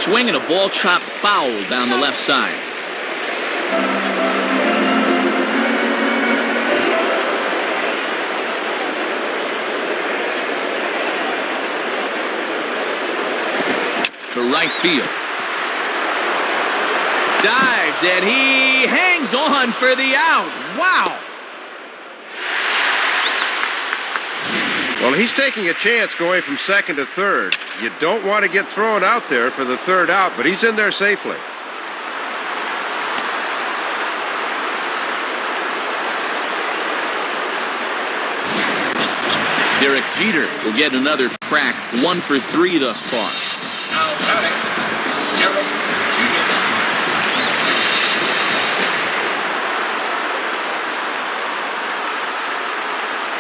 Swing and a ball chopped foul down the left side. To right field. Dives and he hangs on for the out. Wow. Well, he's taking a chance going from second to third. You don't want to get thrown out there for the third out, but he's in there safely. Derek Jeter will get another crack, 1 for 3 thus far. Now batting, Derek Jeter.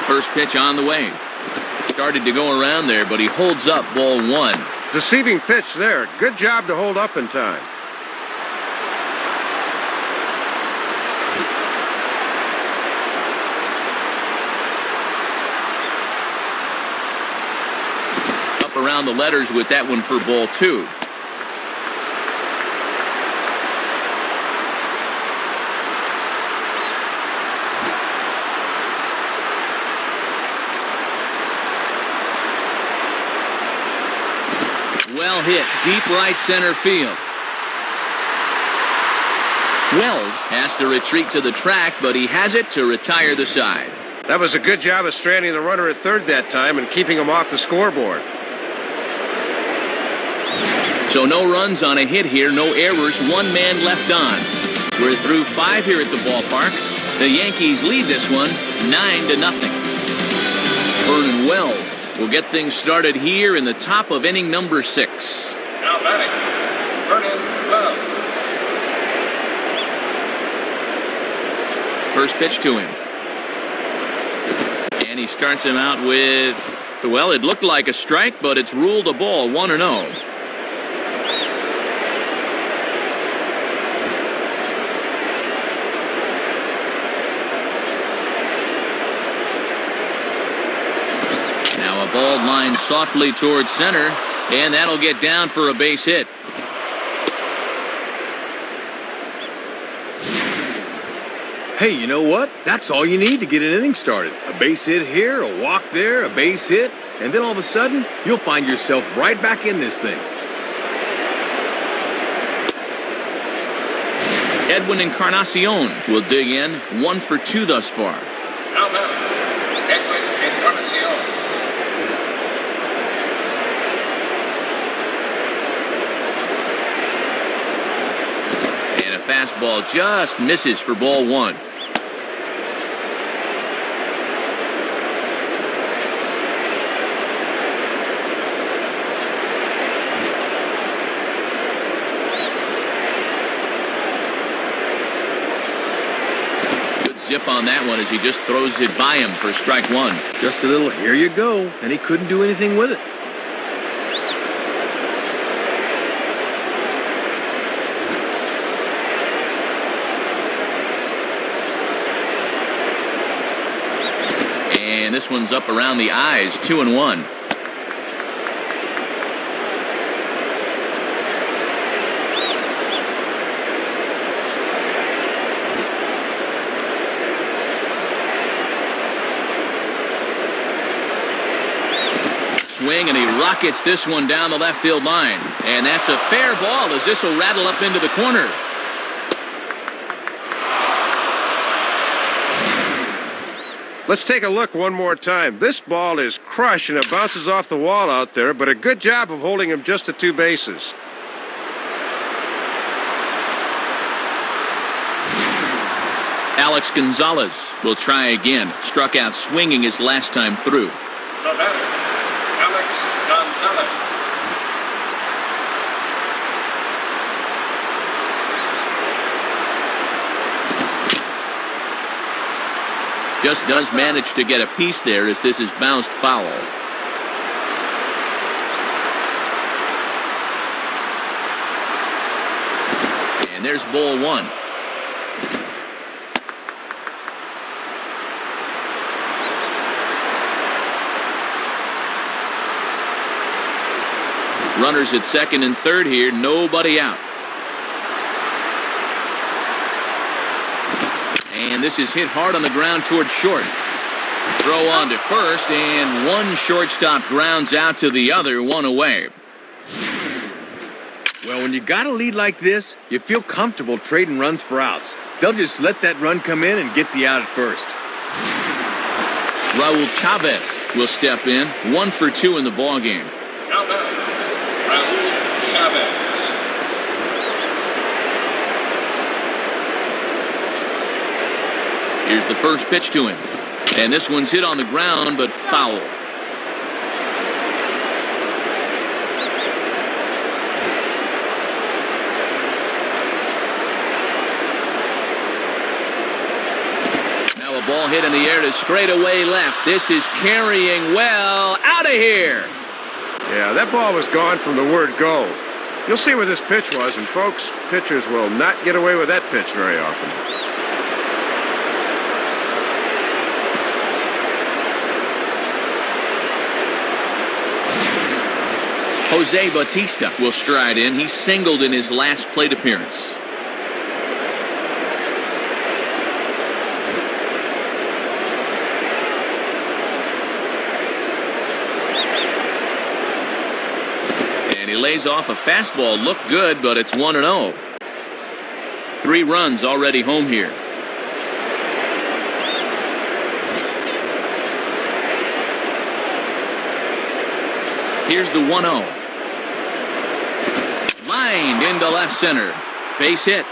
First pitch on the way. Started to go around there, but he holds up ball 1. Deceiving pitch there. Good job to hold up in time. Up around the letters with that one for ball 2. Well hit, deep right center field. Wells has to retreat to the track, but he has it to retire the side. That was a good job of stranding the runner at third that time and keeping him off the scoreboard. So no runs on a hit here, no errors, 1 man left on. We're through 5 here at the ballpark. The Yankees lead this one 9-0. Vernon Wells will get things started here in the top of inning number 6. Now batting, Vernon Wells. First pitch to him. And he starts him out with, well, it looked like a strike, but it's ruled a ball, 1-0. Now a ball ball lined softly towards center, and that'll get down for a base hit. Hey, you know what? That's all you need to get an inning started. A base hit here, a walk there, a base hit, and then all of a sudden, you'll find yourself right back in this thing. Edwin Encarnacion will dig in, 1 for 2 thus far. Now batting, Edwin Encarnacion. And a fastball just misses for ball 1. Zip on that one as he just throws it by him for strike 1. Just a little here you go, and he couldn't do anything with it. And this one's up around the eyes, 2-1. Swing, and he rockets this one down the left field line. And that's a fair ball as this will rattle up into the corner. Let's take a look one more time. This ball is crushed and it bounces off the wall out there, but a good job of holding him just to 2 bases. Alex Gonzalez will try again. Struck out swinging his last time through. The batter, Alex Gonzalez. Just does manage to get a piece there as this is bounced foul. And there's ball 1. Runners at second and third here, nobody out. And this is hit hard on the ground toward short. Throw on to first, and one shortstop grounds out to the other, 1 away. Well, when you got a lead like this, you feel comfortable trading runs for outs. They'll just let that run come in and get the out at first. Raul Chavez will step in, 1 for 2 in the ballgame. Now batting, Raul Chavez. Here's the first pitch to him. And this one's hit on the ground, but foul. Now a ball hit in the air to straightaway left. This is carrying well. Out of here. Yeah, that ball was gone from the word go. You'll see where this pitch was, and folks, pitchers will not get away with that pitch very often. Jose Bautista will stride in. He singled in his last plate appearance. And he lays off a fastball. Looked good, but it's 1-0. 3 runs already home here. Here's the 1-0. Lined into left center. Base hit.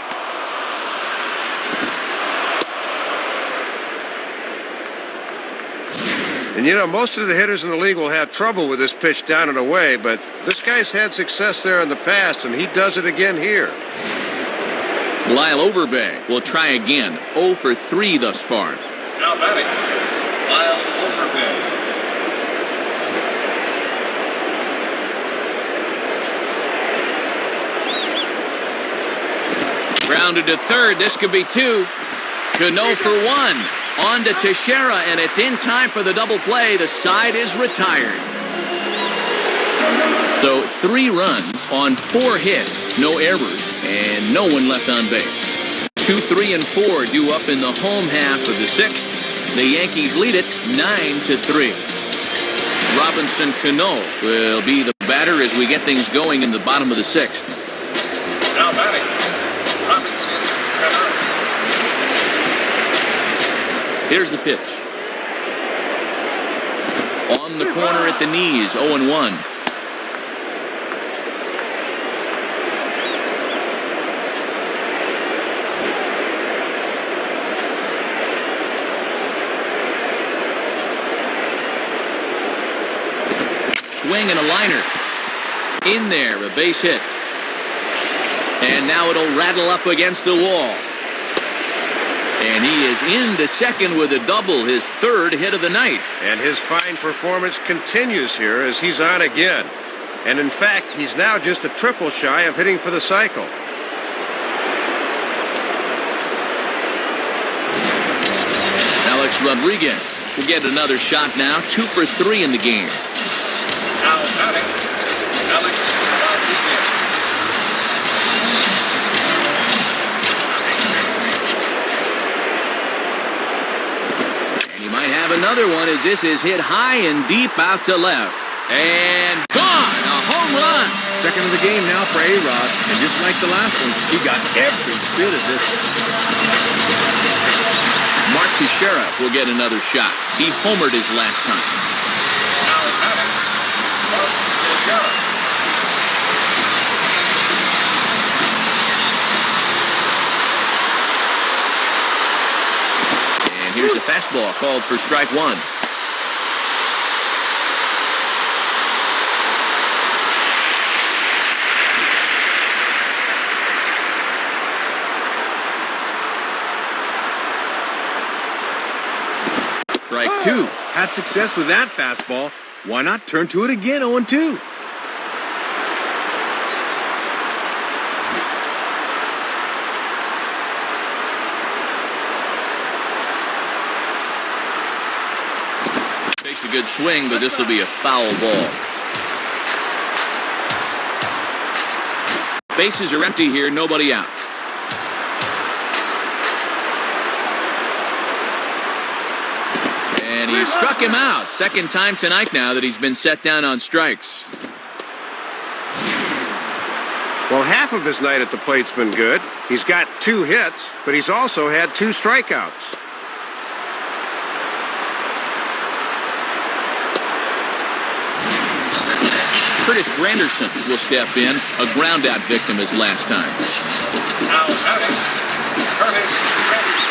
And you know, most of the hitters in the league will have trouble with this pitch down and away, but this guy's had success there in the past, and he does it again here. Lyle Overbay will try again. 0 for 3 thus far. Now batting, Lyle Overbay. Grounded to third. This could be 2. Cano for 1. On to Teixeira, and it's in time for the double play. The side is retired. So 3 runs on 4 hits, no errors, and no one left on base. 2, 3, and 4 due up in the home half of the 6th. The Yankees lead it 9-3. Robinson Cano will be the batter as we get things going in the bottom of the 6th. Now batting, Robinson Cano. Here's the pitch. On the corner at the knees, 0-1. Swing and a liner. In there, a base hit. And now it'll rattle up against the wall. And he is into second with a double, his 3rd hit of the night. And his fine performance continues here as he's on again. And in fact, he's now just a triple shy of hitting for the cycle. Alex Rodriguez will get another shot now, 2 for 3 in the game. Now batting, Alex Rodriguez. And he might have another one as this is hit high and deep out to left. And gone! A home run! Second of the game now for A-Rod, and just like the last one, he got every bit of this one. Mark Teixeira will get another shot. He homered his last time. Now batting, Mark Teixeira. And here's a fastball called for strike 1. Strike 2. Had success with that fastball. Why not turn to it again, 0-2? Takes a good swing, but this will be a foul ball. Bases are empty here, nobody out. And he struck him out. 2nd time tonight now that he's been set down on strikes. Well, half of his night at the plate's been good. He's got 2 hits, but he's also had 2 strikeouts. Curtis Granderson will step in, a ground-out victim his last time. Now batting, Curtis Granderson.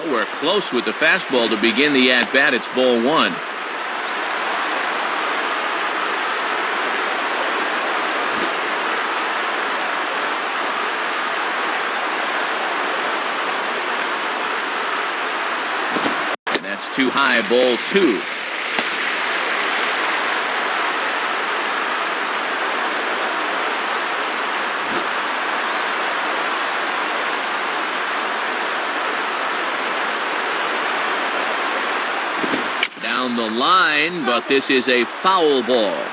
Nowhere close with the fastball to begin the at-bat. It's ball 1. That's too high, ball 2. Down the line, but this is a foul ball.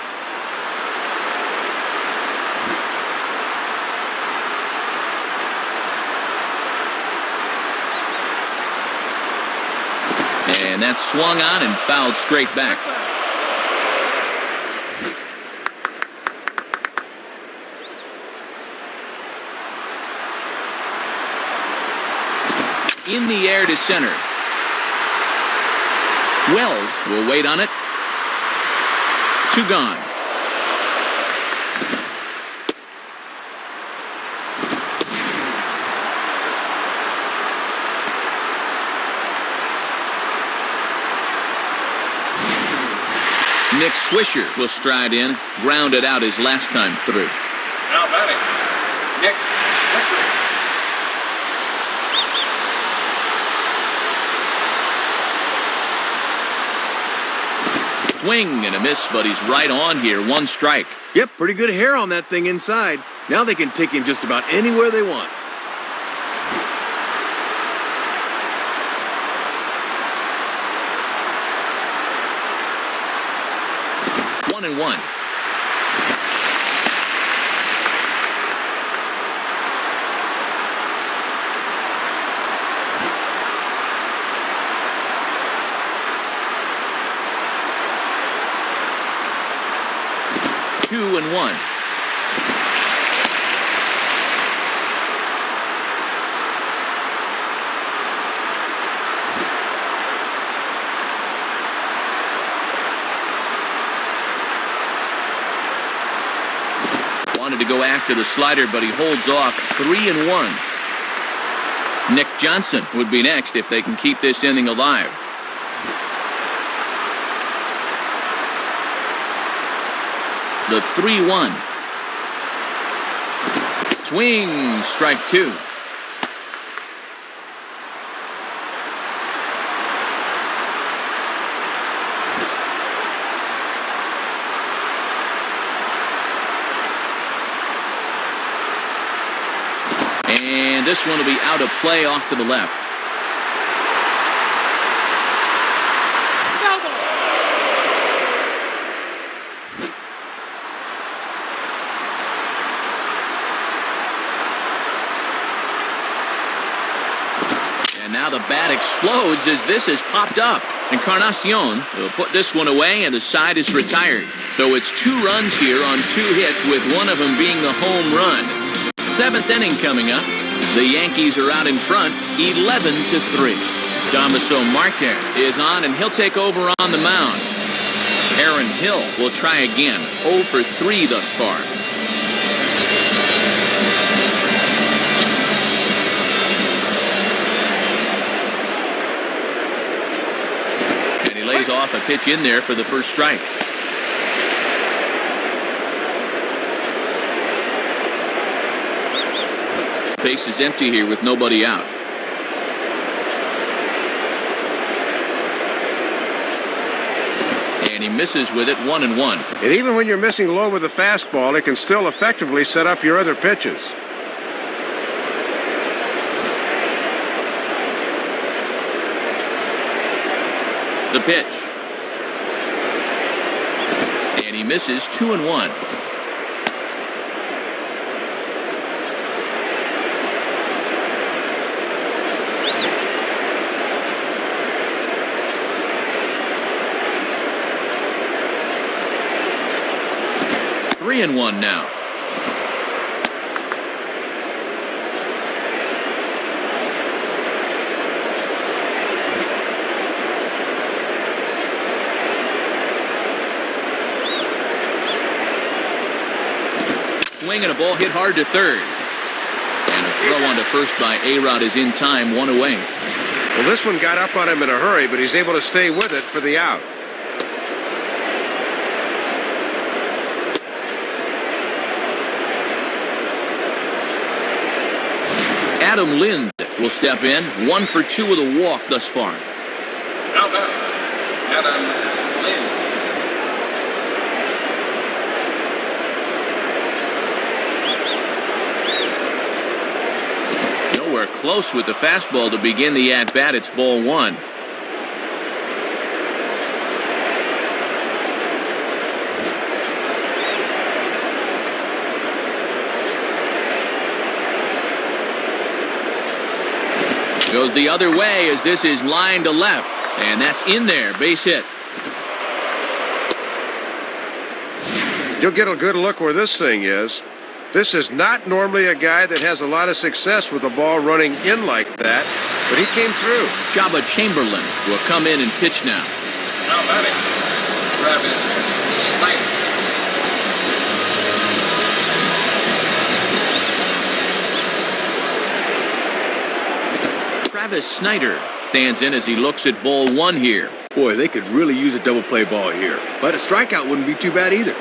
And that's swung on and fouled straight back. In the air to center. Wells will wait on it. 2 gone. Nick Swisher will stride in, grounded out his last time through. Now batting, Nick Swisher. Swing and a miss, but he's right on here. 1 strike. Yep, pretty good hair on that thing inside. Now they can take him just about anywhere they want. 1-1. Two and one. Wanted to go after the slider, but he holds off. 3-1. Nick Johnson would be next if they can keep this inning alive. The 3-1. Swing, strike two. And this one will be out of play off to the left. And now the bat explodes as this has popped up. Encarnacion will put this one away, and the side is retired. So it's 2 runs here on 2 hits, with one of them being the home run. 7th inning coming up. The Yankees are out in front, 11-3. Damaso Marte is on, and he'll take over on the mound. Aaron Hill will try again, 0 for 3 thus far. And he lays off a pitch in there for the first strike. Base is empty here with nobody out. And he misses with it, 1-1. And even when you're missing low with a fastball, it can still effectively set up your other pitches. The pitch. And he misses, 2-1. Three and one now. Swing and a ball hit hard to third. And a throw on to first by A-Rod is in time, 1 away. Well, this one got up on him in a hurry, but he's able to stay with it for the out. Adam Lind will step in, 1 for 2 with a walk thus far. Now batting, Adam Lind. Nowhere close with the fastball to begin the at-bat. It's ball 1. Goes the other way as this is lined to left. And that's in there. Base hit. You'll get a good look where this thing is. This is not normally a guy that has a lot of success with the ball running in like that, but he came through. Jabba Chamberlain will come in and pitch now. Now batting, Travis Snyder. Travis Snyder stands in as he looks at ball 1 here. Boy, they could really use a double play ball here. But a strikeout wouldn't be too bad either.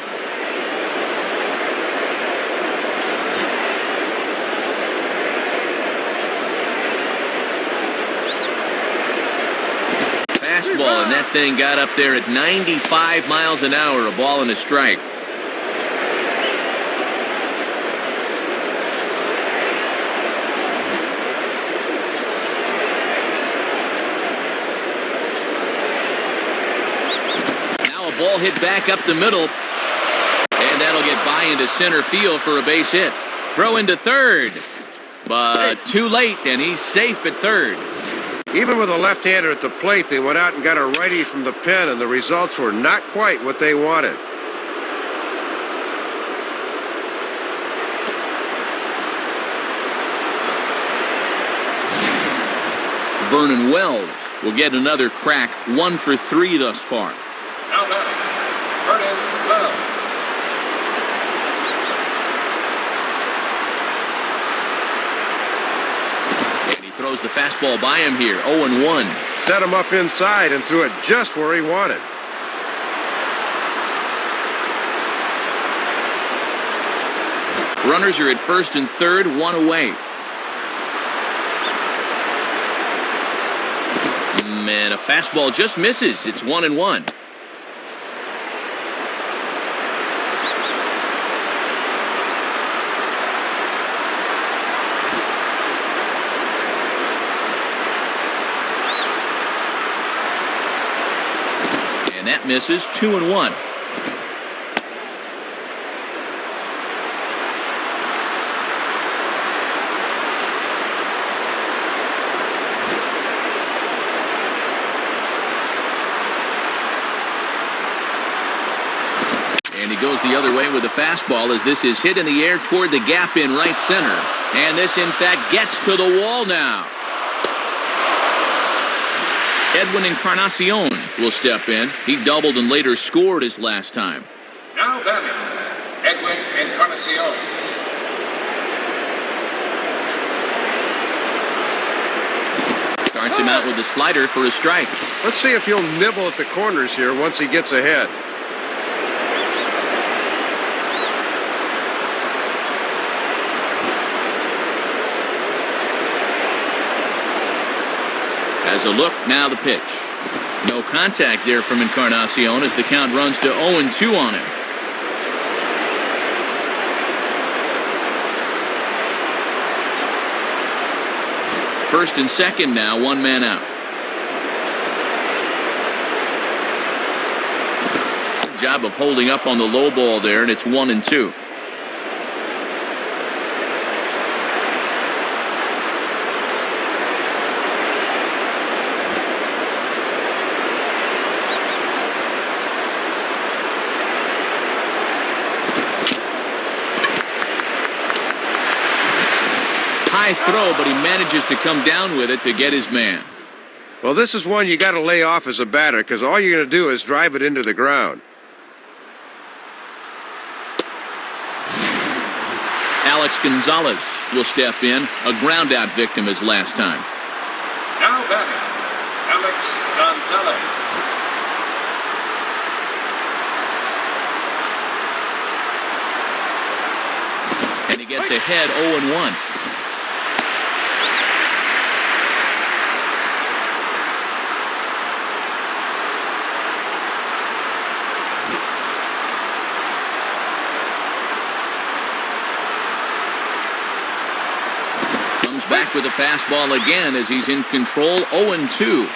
Fastball, and that thing got up there at 95 miles an hour, a ball and a strike. Ball hit back up the middle, get by into center field for a base hit. Throw into third. But too late, and he's safe at third. Even with a left-hander at the plate, they went out and got a righty from the pen, and the results were not quite what they wanted. Vernon Wells will get another crack, 1 for 3 thus far. Now batting, Vernon Wells. And he throws the fastball by him here, 0-1. Set him up inside and threw it just where he wanted. Runners are at first and third, 1 away. And a fastball just misses. It's 1-1. And that misses. 2-1. Goes the other way with the fastball as this is hit in the air toward the gap in right center. And this, in fact, gets to the wall now. Edwin Encarnacion will step in. He doubled and later scored his last time. Now batting, Edwin Encarnacion. Starts him out with the slider for a strike. Let's see if he'll nibble at the corners here once he gets ahead. As a look, now the pitch. No contact there from Encarnacion as the count runs to 0-2 on him. First and second now, 1 man out. Good job of holding up on the low ball there, and it's 1-2. High throw, but he manages to come down with it to get his man. Well, this is one you got to lay off as a batter because all you're going to do is drive it into the ground. Alex Gonzalez will step in, a ground out victim as last time. Now batting, Alex Gonzalez. And he gets ahead 0-1. Back with a fastball again as he's in control, 0-2.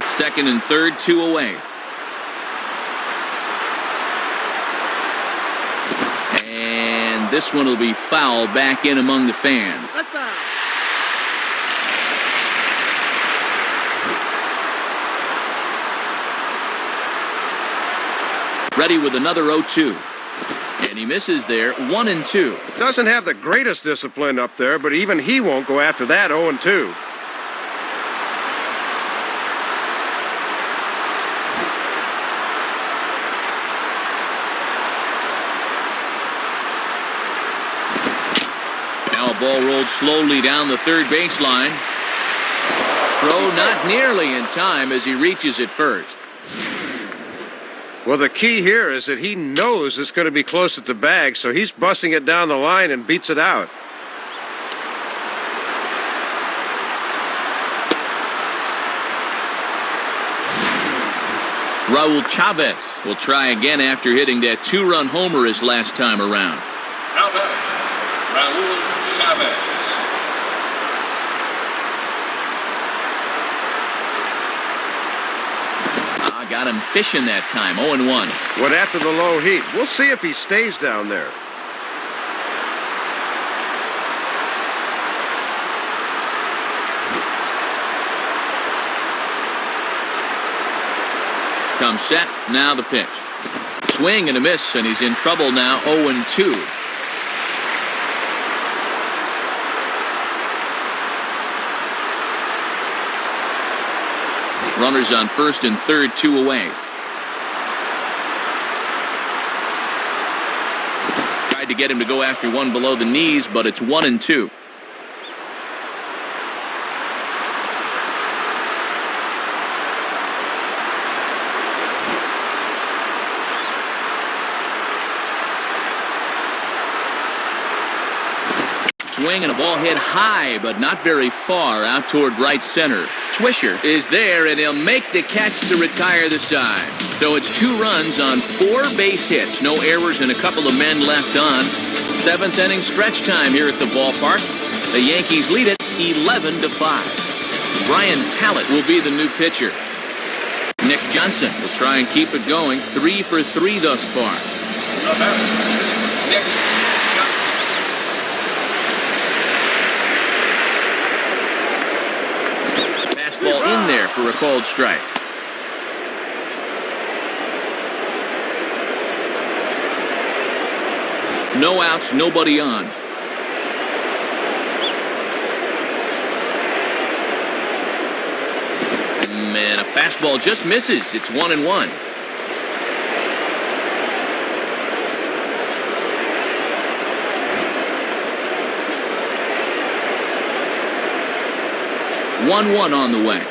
Second and third, 2 away. And this one will be foul back in among the fans. Ready with another 0-2. And he misses there, 1-2. Doesn't have the greatest discipline up there, but even he won't go after that 0-2. Now a ball rolled slowly down the third baseline. Throw not nearly in time as he reaches it first. Well, the key here is that he knows it's going to be close at the bag, so he's busting it down the line and beats it out. Raul Chavez will try again after hitting that 2-run homer his last time around. Now batting, Raul Chavez. Got him fishing that time. 0-1. What after the low heat? We'll see if he stays down there. Comes set. Now the pitch. Swing and a miss, and he's in trouble now. 0-2. Runners on first and third, 2 away. Tried to get him to go after one below the knees, but it's 1-2. Swing and a ball hit high, but not very far out toward right center. Swisher is there, and he'll make the catch to retire the side. So it's 2 runs on 4 base hits. No errors and a couple of men left on. 7th inning stretch time here at the ballpark. The Yankees lead it 11-5. Brian Talent will be the new pitcher. Nick Johnson will try and keep it going. 3 for 3 thus far. Nick Johnson. Fastball in there for a called strike. No outs, nobody on. Man, a fastball just misses. It's 1-1. One on the way.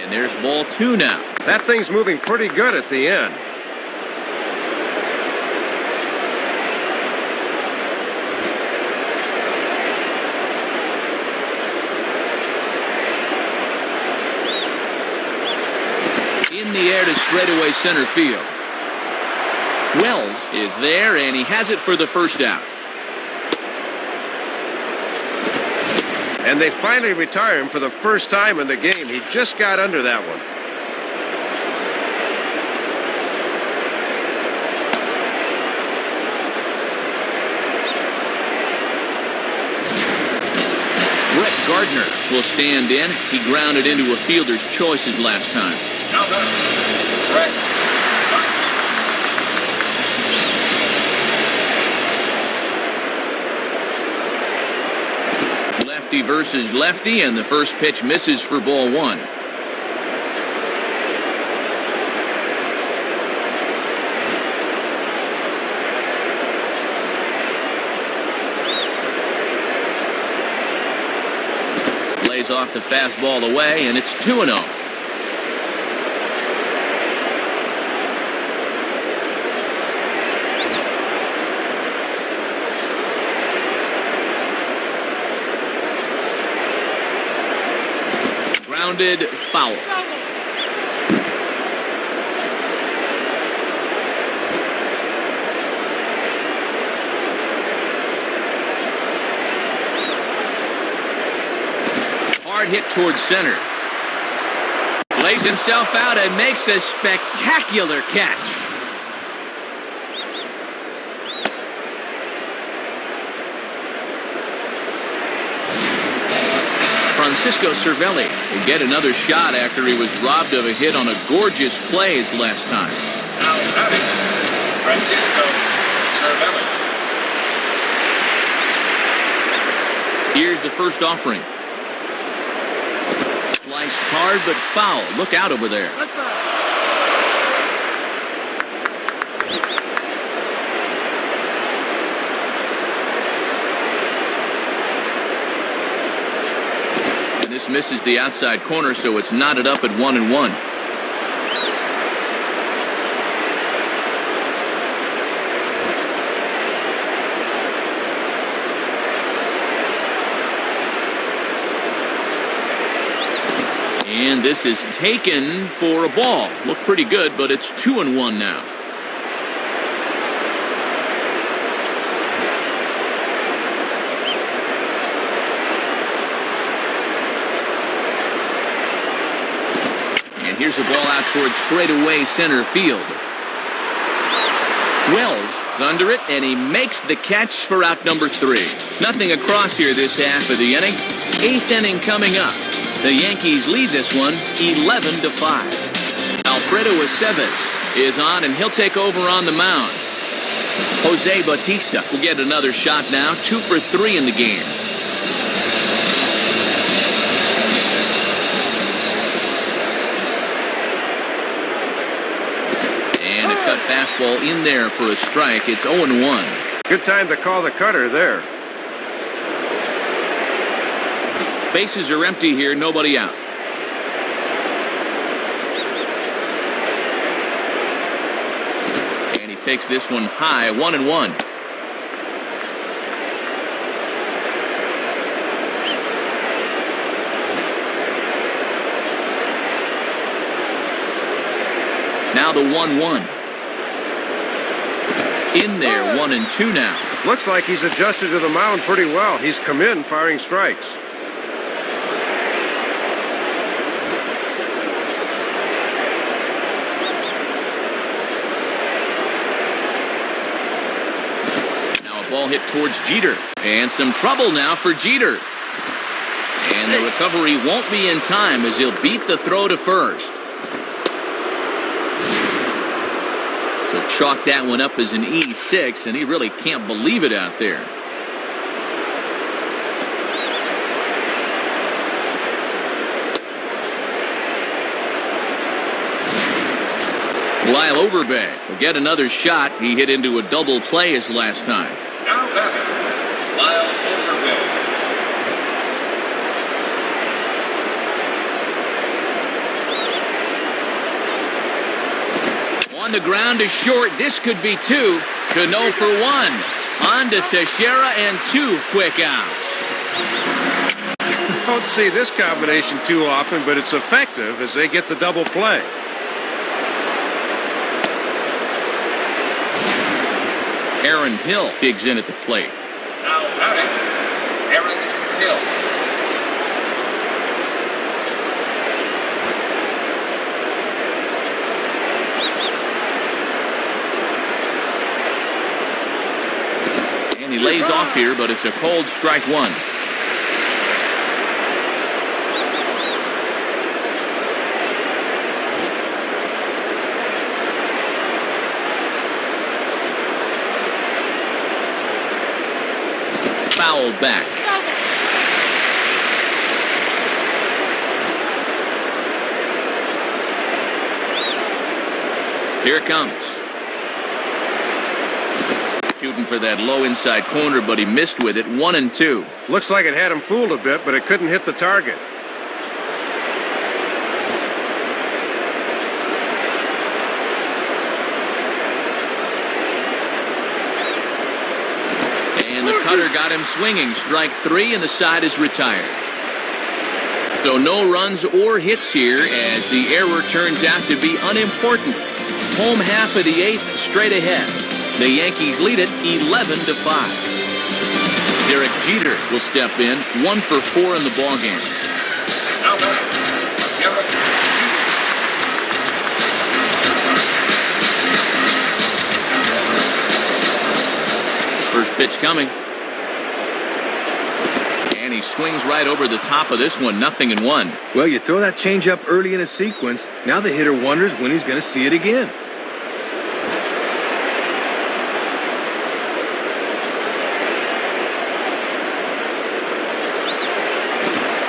And there's ball 2 now. That thing's moving pretty good at the end. In the air to straightaway center field. Wells is there, and he has it for the first out. And they finally retire him for the first time in the game. He just got under that one. Brett Gardner will stand in. He grounded into a fielder's choices last time. Now back, Brett Gardner. Lefty versus lefty, and the first pitch misses for ball 1. Lays off the fastball away, and it's 2-0. Grounded foul. Hard hit towards center. Lays himself out and makes a spectacular catch. Francisco Cervelli will get another shot after he was robbed of a hit on a gorgeous play his last time. Now batting, Francisco Cervelli. Here's the first offering. Sliced hard but foul. Look out over there. This misses the outside corner, so it's knotted up at 1-1. And this is taken for a ball. Looked pretty good, but it's 2-1 now. here's a ball out towards straightaway center field. Wells is under it, and he makes the catch for out number 3. Nothing across here this half of the inning. 8th inning coming up. The Yankees lead this one 11-5. Alfredo Aceves is on, and he'll take over on the mound. Jose Bautista will get another shot now, 2 for 3 in the game. And a cut fastball in there for a strike. It's 0-1. Good time to call the cutter there. Bases are empty here, nobody out. And he takes this one high, 1-1. Now the 1-1. In there, 1-2 now. Looks like he's adjusted to the mound pretty well. He's come in firing strikes. Ball hit towards Jeter, and some trouble now for Jeter. And the recovery won't be in time as he'll beat the throw to first. So chalk that one up as an E6, and he really can't believe it out there. Lyle Overbay will get another shot. He hit into a double play his last time. Now batting, Lyle Overbay. On the ground to short. This could be 2. Cano for 1. On to Teixeira and 2 quick outs. Don't see this combination too often, but it's effective as they get the double play. Aaron Hill digs in at the plate. Now batting, Aaron Hill. And he lays off here, but it's a cold strike 1. Fouled back. Here it comes. Shooting for that low inside corner, but he missed with it. 1-2. Looks like it had him fooled a bit, but it couldn't hit the target. Cutter got him swinging. Strike 3, and the side is retired. So no runs or hits here as the error turns out to be unimportant. Home half of the 8th straight ahead. The Yankees lead it 11-5. Derek Jeter will step in, 1 for 4 in the ballgame. Now batting, Derek Jeter. First pitch coming. And he swings right over the top of this one, 0-1. Well, you throw that changeup early in a sequence. Now the hitter wonders when he's going to see it again.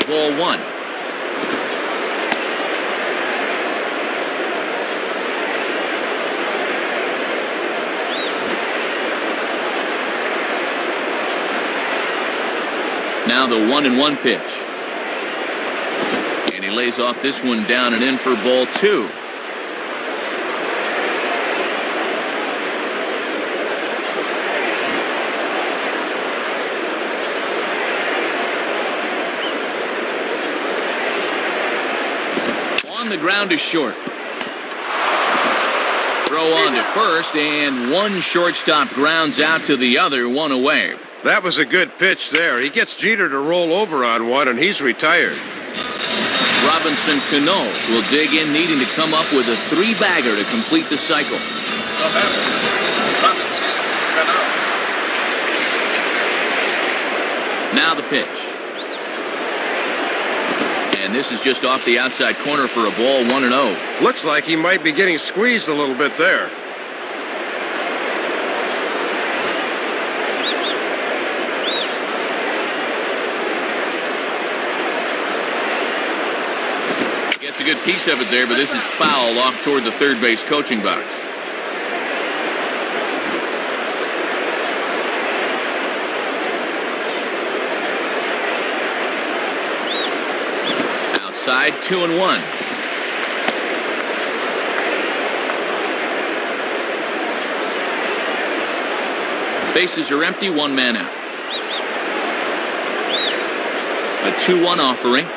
Ball 1. Now the 1-1 pitch. And he lays off this one down and in for ball 2. On the ground to short. Throw on to first, and one shortstop grounds out to the other, 1 away. That was a good pitch there. He gets Jeter to roll over on one, and he's retired. Robinson Cano will dig in, needing to come up with a three-bagger to complete the cycle. The batter, Robinson Cano. Now the pitch. And this is just off the outside corner for a ball, 1-0. Looks like he might be getting squeezed a little bit there. Gets a good piece of it there, but this is foul off toward the third base coaching box. Outside, 2-1. Bases are empty, one man out. A 2-1 offering.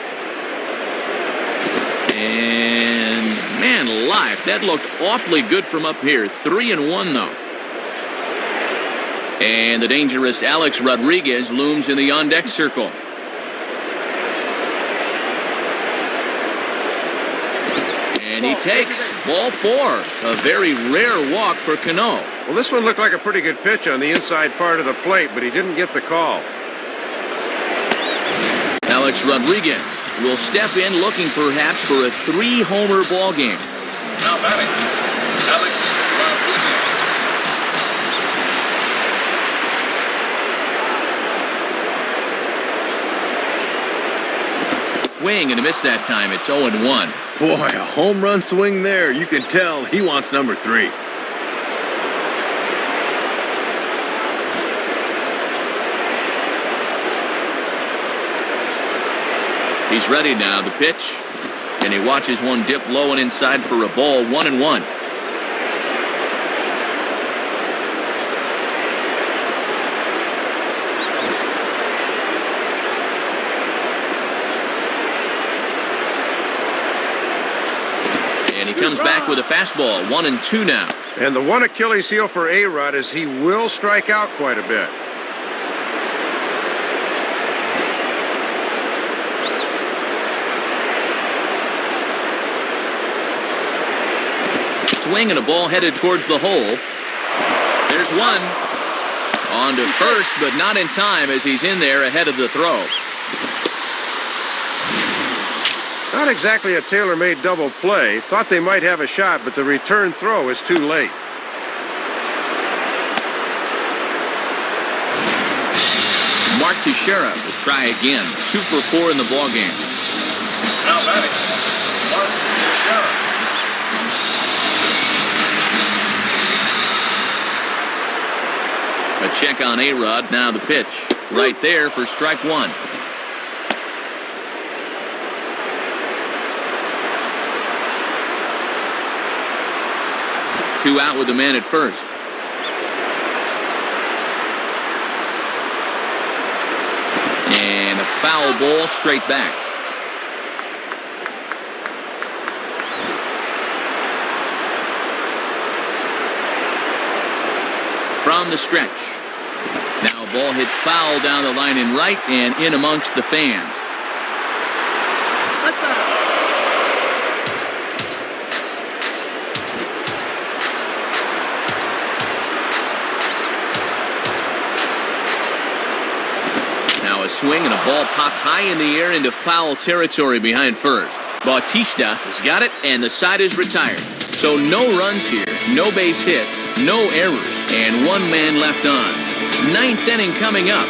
And man alive, that looked awfully good from up here. 3-1 though. And the dangerous Alex Rodriguez looms in the on-deck circle. And he takes ball 4. A very rare walk for Cano. Well, this one looked like a pretty good pitch on the inside part of the plate, but he didn't get the call. Alex Rodriguez will step in looking perhaps for a 3-homer ball game. Now batting, Alex Rodriguez. Swing and a miss that time. It's 0-1. Boy, a home run swing there. You can tell he wants number 3. He's ready now, the pitch. And he watches one dip low and inside for a ball, 1-1. And he comes back with a fastball, 1-2 now. And the one Achilles heel for A-Rod is he will strike out quite a bit. Swing and a ball headed towards the hole. There's one. On to first, but not in time as he's in there ahead of the throw. Not exactly a tailor-made double play. Thought they might have a shot, but the return throw is too late. Mark Teixeira will try again. 2 for 4 in the ballgame. Now batting, Mark Teixeira. A check on A-Rod. Now the pitch. Right there for strike 1. Two out with the man at first. And a foul ball straight back. From the stretch. Now a ball hit foul down the line in right and in amongst the fans. Now a swing and a ball popped high in the air into foul territory behind first. Bautista has got it and the side is retired. So no runs here, no base hits, no errors, and one man left on. 9th inning coming up.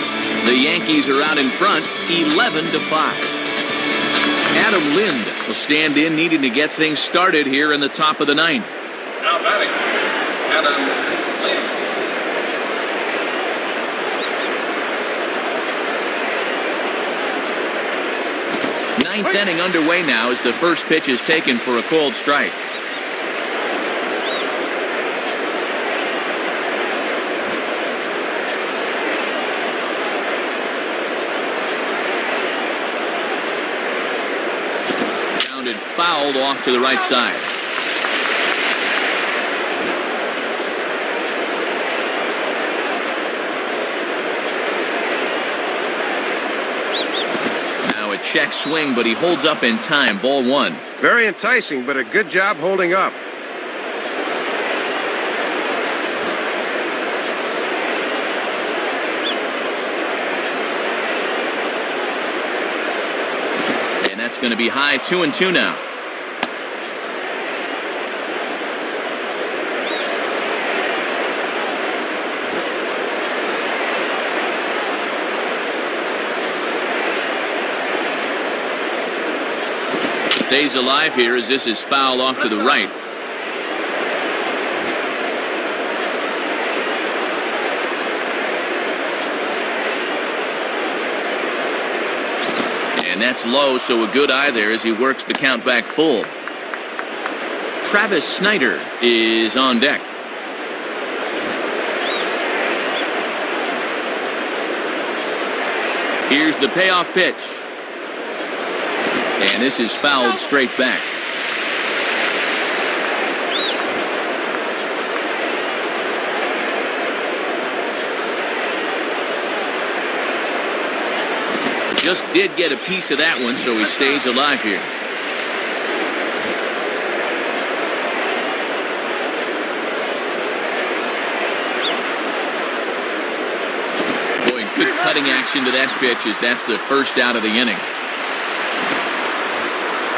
The Yankees are out in front, 11-5. Adam Lind will stand in, needing to get things started here in the top of the 9th. Now batting, Adam Lind. 9th inning underway now as the first pitch is taken for a cold strike. Fouled off to the right side. Now a check swing, but he holds up in time. Ball one. Very enticing, but a good job holding up. And that's going to be high, 2-2 now. Stays alive here as this is foul off to the right. And that's low, so a good eye there as he works the count back full. Travis Snyder is on deck. Here's the payoff pitch. And this is fouled straight back. Just did get a piece of that one, so he stays alive here. Boy, good cutting action to that pitch as that's the first out of the inning.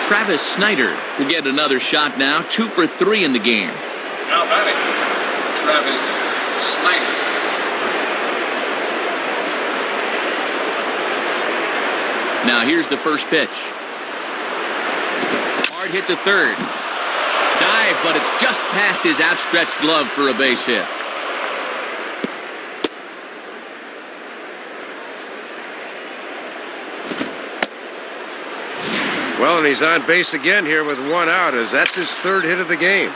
Travis Snyder will get another shot now, 2 for 3 in the game. Now batting, Travis Snyder. Now here's the first pitch. Hard hit to third. Dive, but it's just past his outstretched glove for a base hit. Well, and he's on base again here with one out, as that's his third hit of the game.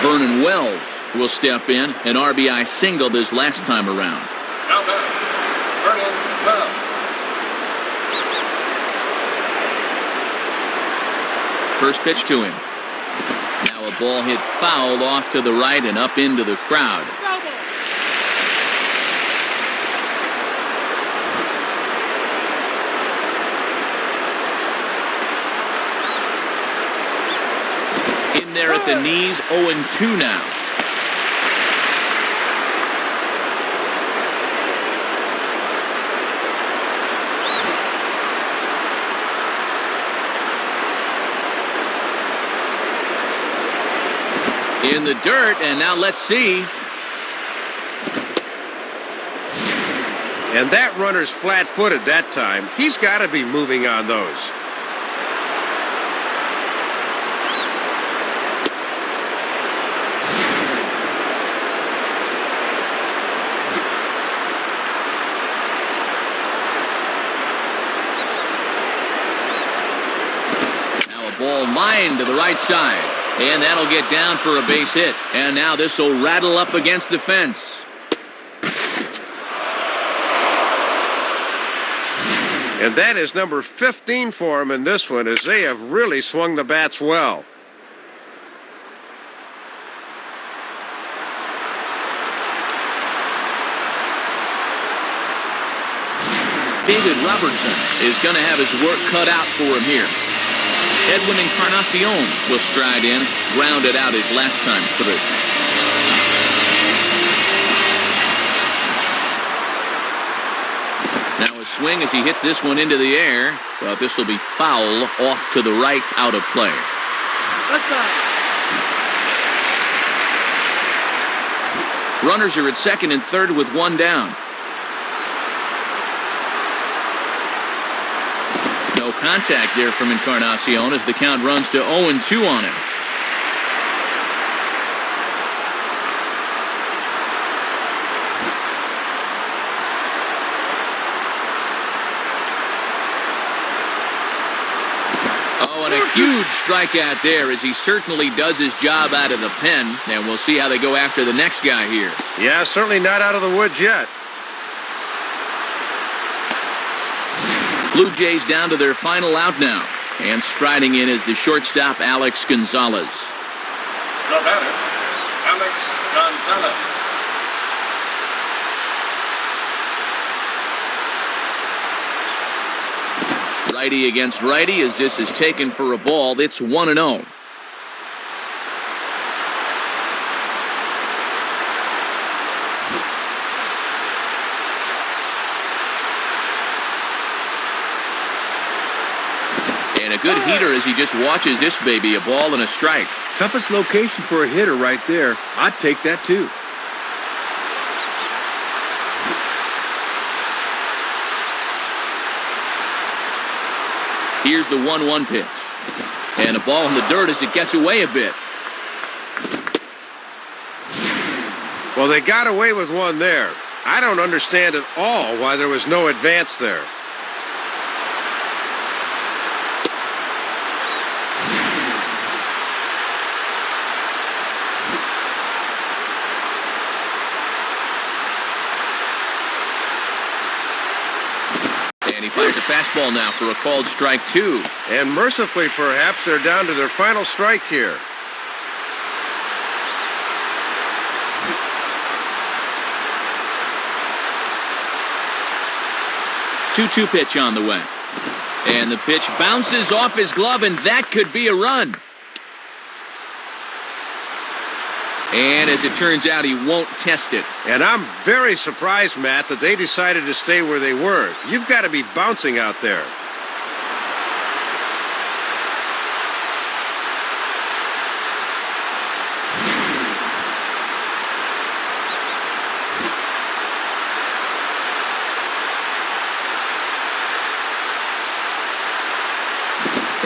Vernon Wells will step in, an RBI single this last time around. Now batting, Vernon Wells. First pitch to him. Now a ball hit foul off to the right and up into the crowd. In there at the knees, 0-2 now. In the dirt, and now let's see. And that runner's flat-footed that time. He's got to be moving on those. Now a ball lined to the right side. And that'll get down for a base hit. And now this will rattle up against the fence. And that is number 15 for him in this one, as they have really swung the bats well. David Robertson is going to have his work cut out for him here. Edwin Encarnacion will stride in, ground it out his last time through. Now a swing as he hits this one into the air, but this will be foul off to the right, out of play. Runners are at second and third with one down. No contact there from Encarnacion as the count runs to 0-2 on him. Oh, and a huge strikeout there as he certainly does his job out of the pen. And we'll see how they go after the next guy here. Yeah, certainly not out of the woods yet. Blue Jays down to their final out now. And striding in is the shortstop, Alex Gonzalez. The batter, Alex Gonzalez. Righty against righty as this is taken for a ball. It's 1-0. And a good heater as he just watches this baby, a ball and a strike. Toughest location for a hitter right there. I'd take that too. Here's the 1-1 pitch. And a ball in the dirt as it gets away a bit. Well, they got away with one there. I don't understand at all why there was no advance there. And he fires a fastball now for a called strike 2. And mercifully, perhaps, they're down to their final strike here. Two-two pitch on the way. And the pitch bounces off his glove, and that could be a run. And as it turns out, he won't test it. And I'm very surprised, Matt, that they decided to stay where they were. You've got to be bouncing out there.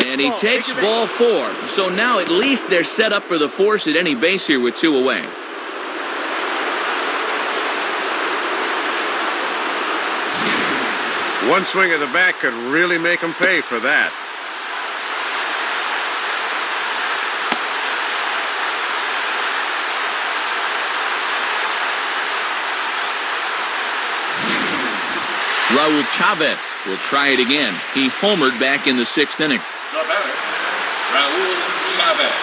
And he takes ball 4. So now at least they're set up for the force at any base here with 2 away. One swing of the bat could really make them pay for that. Raul Chavez will try it again. He homered back in the 6th inning. The batter, Raul Chavez.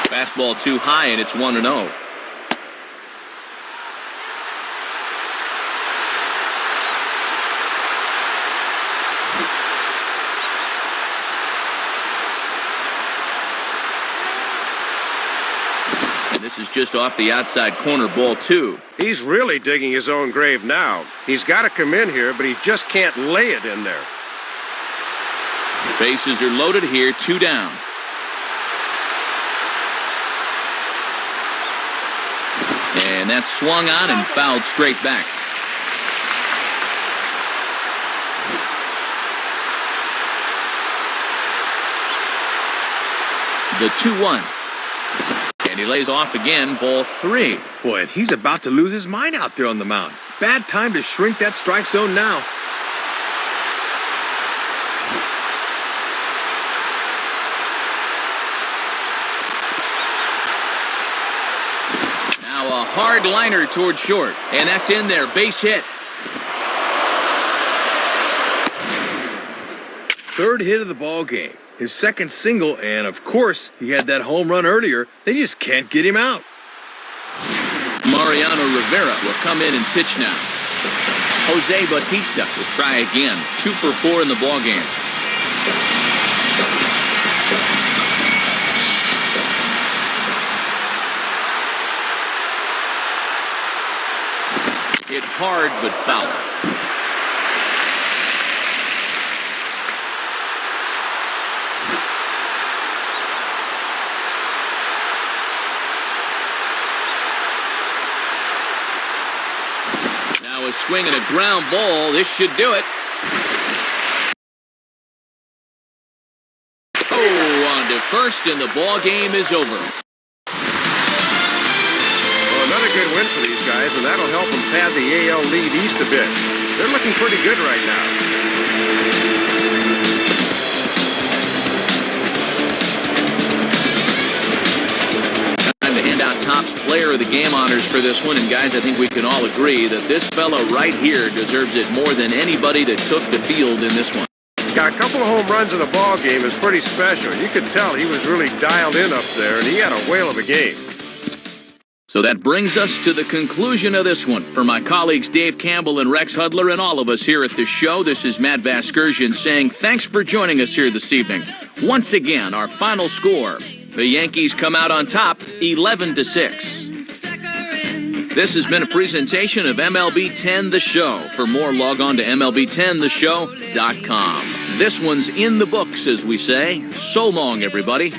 Fastball too high, and it's 1-0. And this is just off the outside corner, ball 2. He's really digging his own grave now. He's got to come in here, but he just can't lay it in there. Bases are loaded here, 2 down. And that's swung on and fouled straight back. The 2-1. And he lays off again, ball 3. Boy, and he's about to lose his mind out there on the mound. Bad time to shrink that strike zone now. Now a hard liner toward short, and that's in there, base hit. Third hit of the ball game. His second single, and of course, he had that home run earlier. They just can't get him out. Mariano Rivera will come in and pitch now. Jose Bautista will try again. 2 for 4 in the ball game. Hit hard but foul. Now a swing and a ground ball. This should do it. Oh, on to first, and the ball game is over. Well, another good win for these guys, and that'll help them pad the AL lead east a bit. They're looking pretty good right now. Time to hand out Topps player of the game honors for this one. And guys, I think we can all agree that this fella right here deserves it more than anybody that took the field in this one. Got a couple of home runs in the ball game is pretty special. You could tell he was really dialed in up there, and he had a whale of a game. So that brings us to the conclusion of this one. For my colleagues Dave Campbell and Rex Hudler and all of us here at the show, this is Matt Vasgersian saying thanks for joining us here this evening. Once again, our final score. The Yankees come out on top, 11-6. This has been a presentation of MLB 10 The Show. For more, log on to MLB10theshow.com. This one's in the books, as we say. So long, everybody.